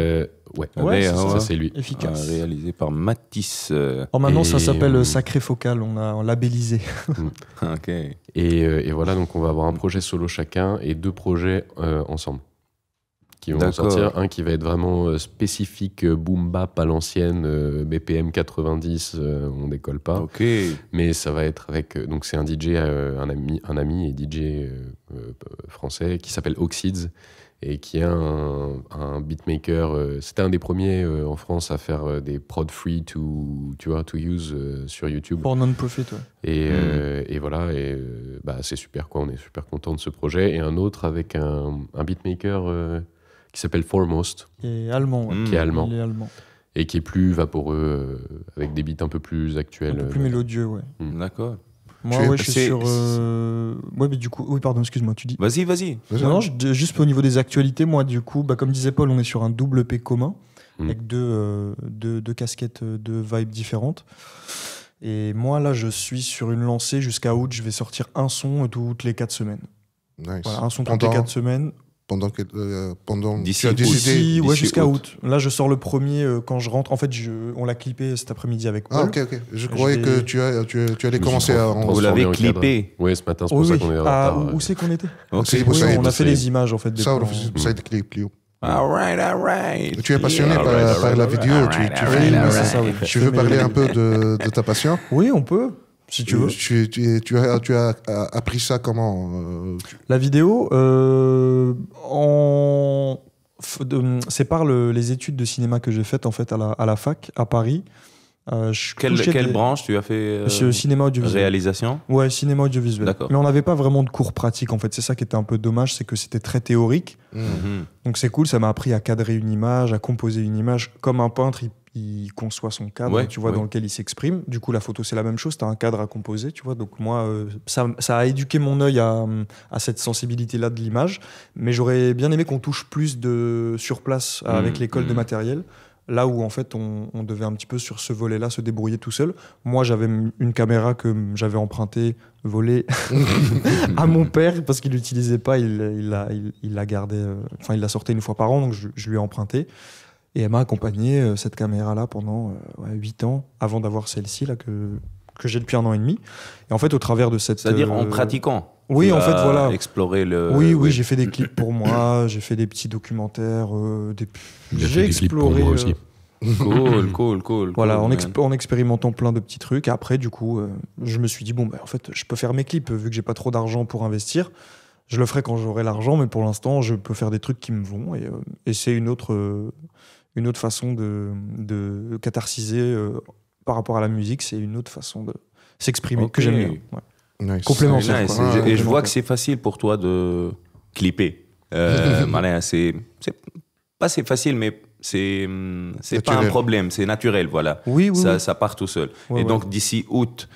Ouais, ça, c'est lui. Efficace. Réalisé par Matisse. Maintenant, ça s'appelle Sacré Focal. On a labellisé. Ok. Et voilà, donc on va avoir un projet solo chacun et 2 projets ensemble. Qui vont sortir. Un qui va être vraiment spécifique boom bap à l'ancienne, BPM 90, on décolle pas. Ok. Mais ça va être avec. Donc c'est un DJ, un ami et DJ français qui s'appelle Oxids et qui est un beatmaker. C'était un des premiers en France à faire des prod free to use sur YouTube. Pour non-profit, ouais. Et voilà, c'est super quoi. On est super content de ce projet. Et un autre avec un beatmaker. Qui s'appelle Foremost. Qui est allemand. Qui est allemand. Il est allemand. Et qui est plus vaporeux, avec des beats un peu plus actuels. Un peu plus mélodieux, ouais. D'accord. Moi, je suis sur... Ouais, mais du coup... Oui, pardon, excuse-moi, tu dis... Vas-y. Non, juste au niveau des actualités, moi, du coup, comme disait Paul, on est sur un double EP commun, avec deux casquettes, deux vibes différentes. Et moi, là, je suis sur une lancée jusqu'à août. Je vais sortir un son toutes les 4 semaines. Nice. Voilà, un son toutes les 4 semaines. Pendant d'ici tu as décidé ouais, jusqu'à août. Là, je sors le premier quand je rentre. En fait, on l'a clippé cet après-midi avec Paul. Ah, ok. Je croyais que tu allais commencer à... Vous l'avez clippé? Oui, ce matin, c'est pour ça qu'on est en retard. Où c'est qu'on était? Okay. On a fait les images, en fait. Ça, ça a été clip, Léo. All right. Tu es passionné par la vidéo. Tu veux parler un peu de ta passion? Oui, on peut. Si tu veux. Tu as appris ça comment La vidéo, c'est par les études de cinéma que j'ai faites en fait à la fac à Paris. Quelle branche tu as fait cinéma audiovisuel. Réalisation? Ouais, cinéma audiovisuel. D'accord. Mais on n'avait pas vraiment de cours pratiques en fait. C'est ça qui était un peu dommage, c'est que c'était très théorique. Donc c'est cool, ça m'a appris à cadrer une image, à composer une image comme un peintre. Il conçoit son cadre, dans lequel il s'exprime. Du coup, la photo, c'est la même chose. Tu as un cadre à composer, tu vois. Donc moi, ça a éduqué mon œil à cette sensibilité-là de l'image. Mais j'aurais bien aimé qu'on touche plus sur place avec l'école de matériel. Là où, en fait, on devait un petit peu, sur ce volet-là, se débrouiller tout seul. Moi, j'avais une caméra que j'avais empruntée, volée à mon père, parce qu'il l'utilisait pas. Il la gardait... il la sortait une fois par an, donc je lui ai emprunté. Et elle m'a accompagné, cette caméra-là, pendant 8 ans, avant d'avoir celle-ci, là, que j'ai depuis 1 an et demi. Et en fait, au travers de cette... C'est-à-dire en pratiquant? Oui, en fait, voilà. Explorer le. Oui, j'ai fait des clips pour moi, j'ai fait des petits documentaires, J'ai exploré moi aussi. Cool. Voilà, cool, en expérimentant plein de petits trucs. Après, du coup, je me suis dit, bon, en fait, je peux faire mes clips, vu que j'ai pas trop d'argent pour investir. Je le ferai quand j'aurai l'argent, mais pour l'instant, je peux faire des trucs qui me vont. Et c'est une autre façon de catharsiser par rapport à la musique. C'est une autre façon de s'exprimer que j'aime bien. Ouais. Nice. Complémentaire. Nice. Quoi. Et je vois que c'est facile pour toi de clipper. C'est facile, mais c'est pas un problème, c'est naturel, voilà. Oui. Ça part tout seul. Ouais, et donc d'ici août,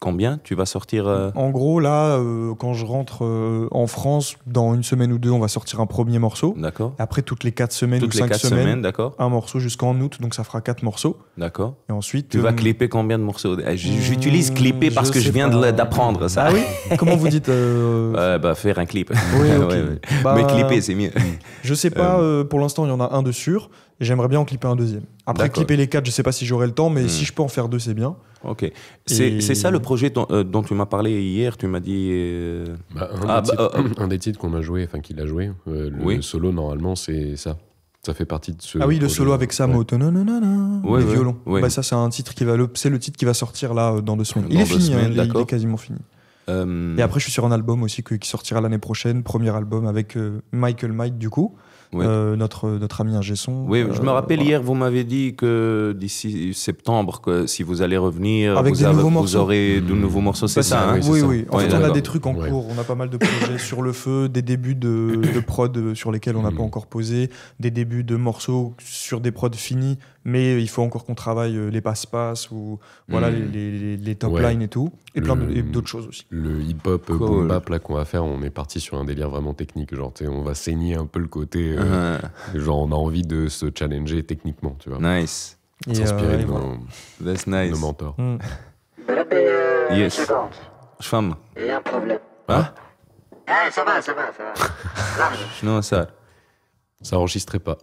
combien tu vas sortir En gros, là, quand je rentre en France, dans une semaine ou deux, on va sortir un premier morceau. D'accord. Après, toutes les 4 semaines Toutes ou les 5 4 semaines, d'accord. un morceau jusqu'en août, donc ça fera 4 morceaux. D'accord. Et ensuite, Tu vas clipper combien de morceaux J'utilise clipper parce que je viens d'apprendre ça. Ah oui. Comment vous dites faire un clip. Oui, ok. Mais clipper, c'est mieux. Je sais pas, pour l'instant, il y en a un de sûr. Et j'aimerais bien en clipper un deuxième. Après, clipper les 4, je sais pas si j'aurai le temps, mais si je peux en faire 2, c'est bien. Ok. C'est ça le projet dont tu m'as parlé hier. Tu m'as dit. Un des titres qu'on a joué, enfin qu'il a joué, le solo, normalement, c'est ça. Ça fait partie de ce. Ah oui, le solo avec Sam au les violons. Ouais. Bah, ça, c'est un titre c'est le titre qui va sortir là dans 2 semaines. Il est fini, il est quasiment fini. Et après, je suis sur un album aussi qui sortira l'année prochaine, premier album avec Michael Mike, du coup. Oui. Notre ami ingé son. Oui, je me rappelle hier, vous m'avez dit que d'ici septembre, que si vous allez revenir, avec vous aurez de nouveaux morceaux, c'est ça hein Oui. En fait, on a des trucs en cours, on a pas mal de projets sur le feu, des débuts de prod sur lesquels on n'a pas encore posé, des débuts de morceaux sur des prods finis, mais il faut encore qu'on travaille les passe-passe ou voilà, les top lines et tout, et plein d'autres choses aussi. Le hip-hop boom bap là qu'on va faire, on est parti sur un délire vraiment technique, genre on va saigner un peu le côté genre on a envie de se challenger techniquement, tu vois. Nice. S'inspirer de nos mentors. Yes. Je femme. Il y a un problème. Hein? Ah, ça va. Non, ça. Ça enregistrait pas.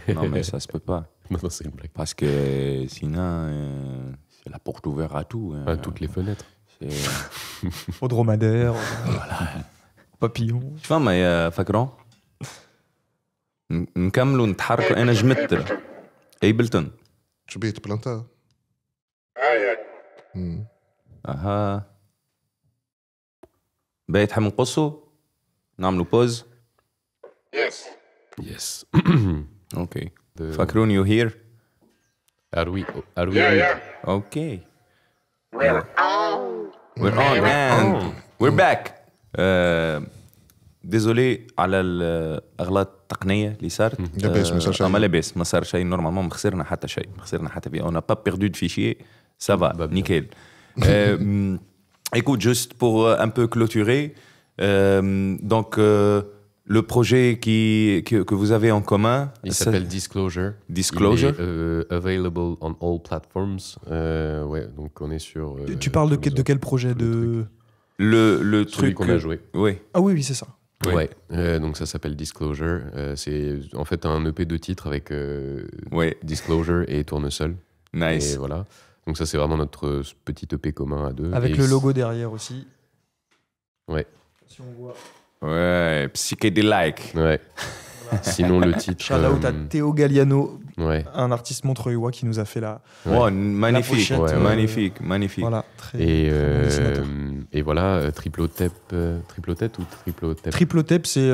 Non, mais ça se peut pas. Non, c'est une blague. Parce que sinon, c'est la porte ouverte à tout. À toutes les fenêtres. Au dromadaire, papillon. Je femme, يا فكران نكملوا نتحركوا. انا جمدت ايبلتون شو بيت بلانتا اها بيت حنقصوا نعملوا بوز. Yes. اوكي فكرون يو هير. Are we here? اوكي. We're on and we're back. ديزولي على الاغلاط التقنيه اللي صارت. لاباس ما صار شيء. لاباس ما صار شيء نورمالمون ما خسرنا حتى شيء. On n'a pas perdu de fichier. Ça va, nickel. Écoute, juste pour un peu clôturer, donc le projet que vous avez en commun, il s'appelle Disclosure. Disclosure. Il est available on all platforms. Ouais, donc on est sur. Tu parles de quel projet le truc qu'on a joué. Oui. Ah oui, c'est ça. Ouais. Donc ça s'appelle Disclosure. C'est en fait un EP de titres avec Disclosure et Tournesol. Nice. Et voilà. Donc ça c'est vraiment notre petit EP commun à deux. Avec le logo derrière aussi. Ouais. Si on voit. Ouais, psychédélique. Ouais. Sinon le titre. Shout out à Théo Galliano, un artiste montreuillois qui nous a fait la. Oh, magnifique, magnifique. Voilà, très. Et voilà, Triplotep ou Triplotep. Triplotep, c'est.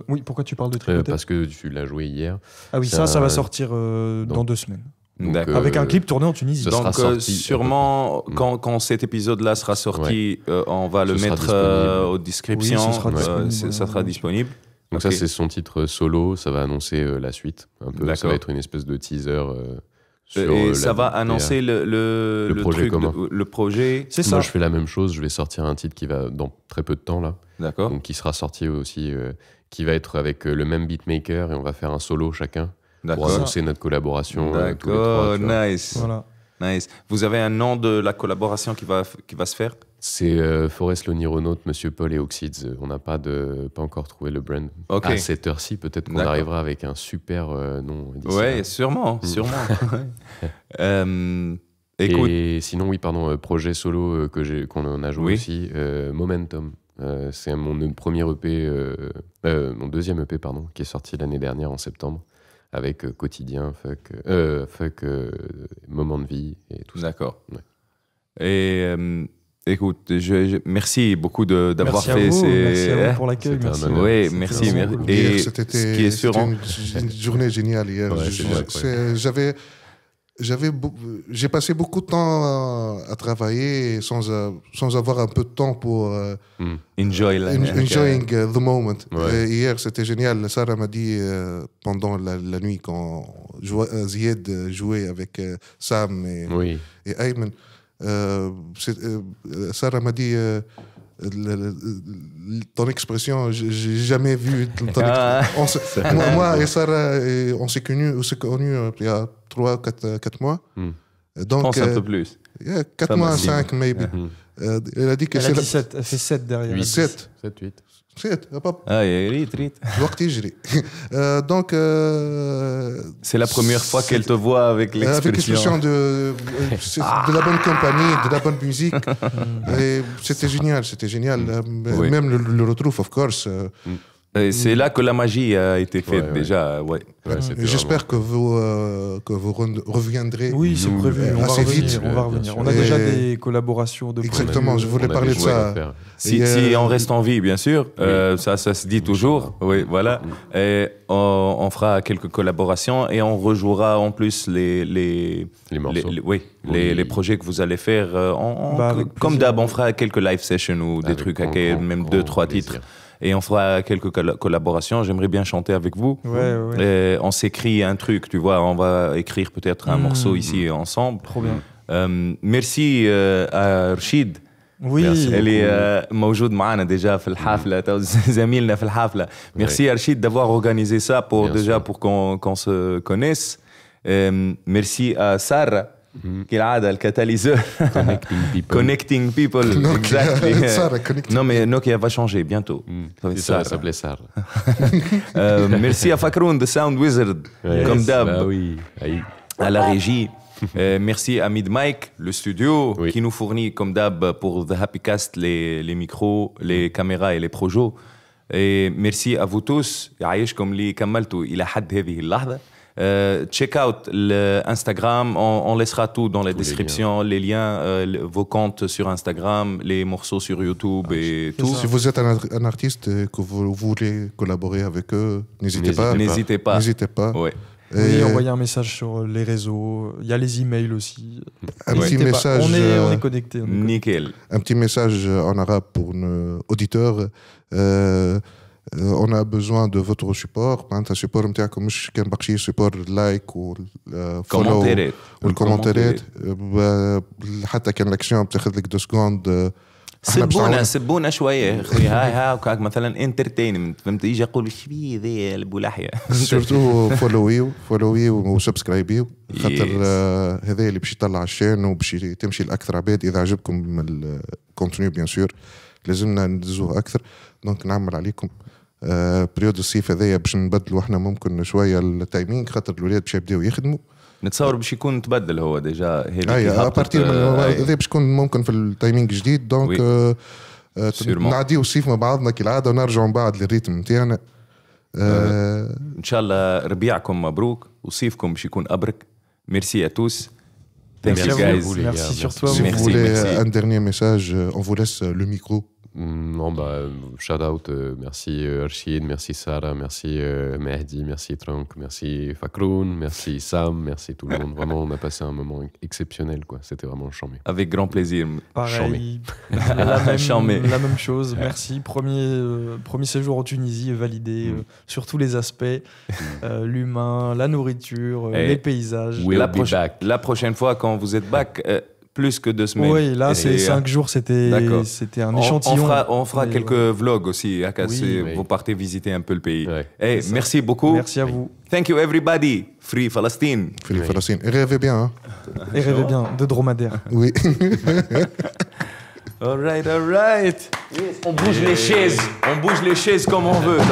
Oui, pourquoi tu parles de Triplotep parce que tu l'as joué hier. Ah oui, ça va sortir dans 2 semaines. Donc, avec un clip tourné en Tunisie. Donc sûrement quand cet épisode-là sera sorti, on va le mettre aux descriptions. Oui, ça sera disponible. Donc ça c'est son titre solo, ça va annoncer la suite. Un peu, ça va être une espèce de teaser. Et ça va annoncer le projet truc, commun. Le projet. C'est ça. Moi je fais la même chose, je vais sortir un titre qui va dans très peu de temps là. D'accord. Donc qui sera sorti aussi, qui va être avec le même beatmaker et on va faire un solo chacun. Pour annoncer notre collaboration. D'accord, nice. Voilà. Nice. Vous avez un nom de la collaboration qui va se faire? C'est Forest l'Onironaute, Monsieur Paul et Oxides. On n'a pas encore trouvé le brand. Okay. À cette heure-ci, peut-être qu'on arrivera avec un super nom. Ouais, sûrement. Écoute. Et sinon, oui, pardon, projet solo qu'on a joué aussi, Momentum. C'est mon premier EP, mon deuxième EP, pardon, qui est sorti l'année dernière en septembre, avec Quotidien, Fuck, Moment de vie et tout ça. D'accord. Ouais. Et écoute, merci beaucoup d'avoir fait ces... Merci à vous pour l'accueil. C'était Merci. un honneur. Oui, merci. Hier, Et c'était ce qui est sûr, une journée géniale hier. Ouais, J'ai passé beaucoup de temps à travailler sans avoir un peu de temps pour enjoying the moment. Ouais. Hier, c'était génial. Sarah m'a dit pendant la nuit quand Zied jouait avec Sam et Ayman, Sarah m'a dit ton expression, j'ai jamais vu moi et Sarah, on s'est connus il y a 3-4 mois. Donc, je pense un peu plus. 4 mois, 5 maybe. Elle a dit que elle fait 7 derrière. 7, 8. ريت donc c'est la première fois qu'elle te voit avec l'expression de la bonne compagnie, de la bonne musique. Et c'était génial. Même le retrouve, of course. C'est là que la magie a été faite déjà. J'espère que vous reviendrez. Oui, c'est prévu. On va revenir. On a déjà des collaborations de Exactement, je voulais parler de ça. Si on reste en vie, bien sûr, ça se dit toujours. Oui, voilà. Et on fera quelques collaborations et on rejouera en plus les morceaux. Les projets que vous allez faire. Comme d'hab, on fera quelques live sessions ou des trucs, même 2-3 titres. Et on fera quelques collaborations. J'aimerais bien chanter avec vous. Ouais. On s'écrit un truc, tu vois. On va écrire peut-être un morceau ici ensemble. Trop bien. Merci à Rachid. Oui. اللي موجود معنا déjà في الحفلة زميلنا في الحفلة. Merci à Rachid d'avoir organisé ça pour qu'on se connaisse. Merci à Sarah. كالعادة الكاتاليزور connecting people exactly. Non mais Nokia va changer bientôt. Ça va s'appeler Sarah. Merci à Fakroun de Sound Wizard comme d'hab à la régie. Merci à Mid Mike, le studio qui nous fournit comme d'hab pour The Happy Cast les micros, les caméras et les projets. Et merci à vous tous. يعيشكم اللي كملتوا إلى حد هذه اللحظة. Check out l'Instagram, on laissera tout dans la description, les liens, vos comptes sur Instagram, les morceaux sur YouTube et tout. Si vous êtes un artiste et que vous voulez collaborer avec eux, n'hésitez pas. Ouais. Oui, envoyez un message sur les réseaux. Il y a les emails aussi. Un petit message. On est connectés. Nickel. Un petit message en arabe pour nos auditeurs. On a besoin de votre support. معناتها support نتاعكم مش كان بقشي support لايك والفولو والكومنتات حتى كان لاكسيون بتاخذ لك 2 سكوند. سبونا شويه اخوي هاك مثلا انترتينمنت فهمت يجي يقول ايش بيه ذي البولحيه سورتو فولوي وسبسكرايبيو خاطر هذا اللي باش يطلع الشان وباش تمشي لاكثر عباد. اذا عجبكم الكونتوني بيان سور لازمنا ندزوه اكثر. دونك نعمل عليكم بريود الصيف هذايا باش نبدلوا احنا ممكن شويه التايمينغ خاطر الولاد باش يبداو يخدموا. نتصور باش يكون تبدل هو ديجا هذيك ابارتير من هذا باش يكون ممكن في التايمينغ جديد. دونك نعديو الصيف مع بعضنا كالعاده ونرجعوا من بعد للريتم نتاعنا. ان شاء الله ربيعكم مبروك وصيفكم باش يكون ابرك. ميرسي à tous. Thank you guys. Merci surtout à vous. Si vous voulez un dernier message, on vous laisse le micro. Non, shout out, merci Rachid, merci Sarah, merci Mehdi, merci Tronk, merci Fakroun, merci Sam, merci tout le monde. Vraiment, on a passé un moment exceptionnel, quoi. C'était vraiment charmé. Avec grand plaisir. Pareil, la même chose. Merci. Premier séjour en Tunisie validé sur tous les aspects, l'humain, la nourriture, les paysages. La prochaine fois, quand vous êtes back. Plus que 2 semaines. Oui, là, c'est 5 jours, c'était un échantillon. On fera quelques vlogs aussi. Vous partez visiter un peu le pays. Hey, merci beaucoup. Merci à vous. Thank you, everybody. Free Palestine. Free Palestine. Et rêvez bien. Hein. Et rêvez bien de dromadaire. Oui. All right. On bouge les chaises. On bouge les chaises comme on veut.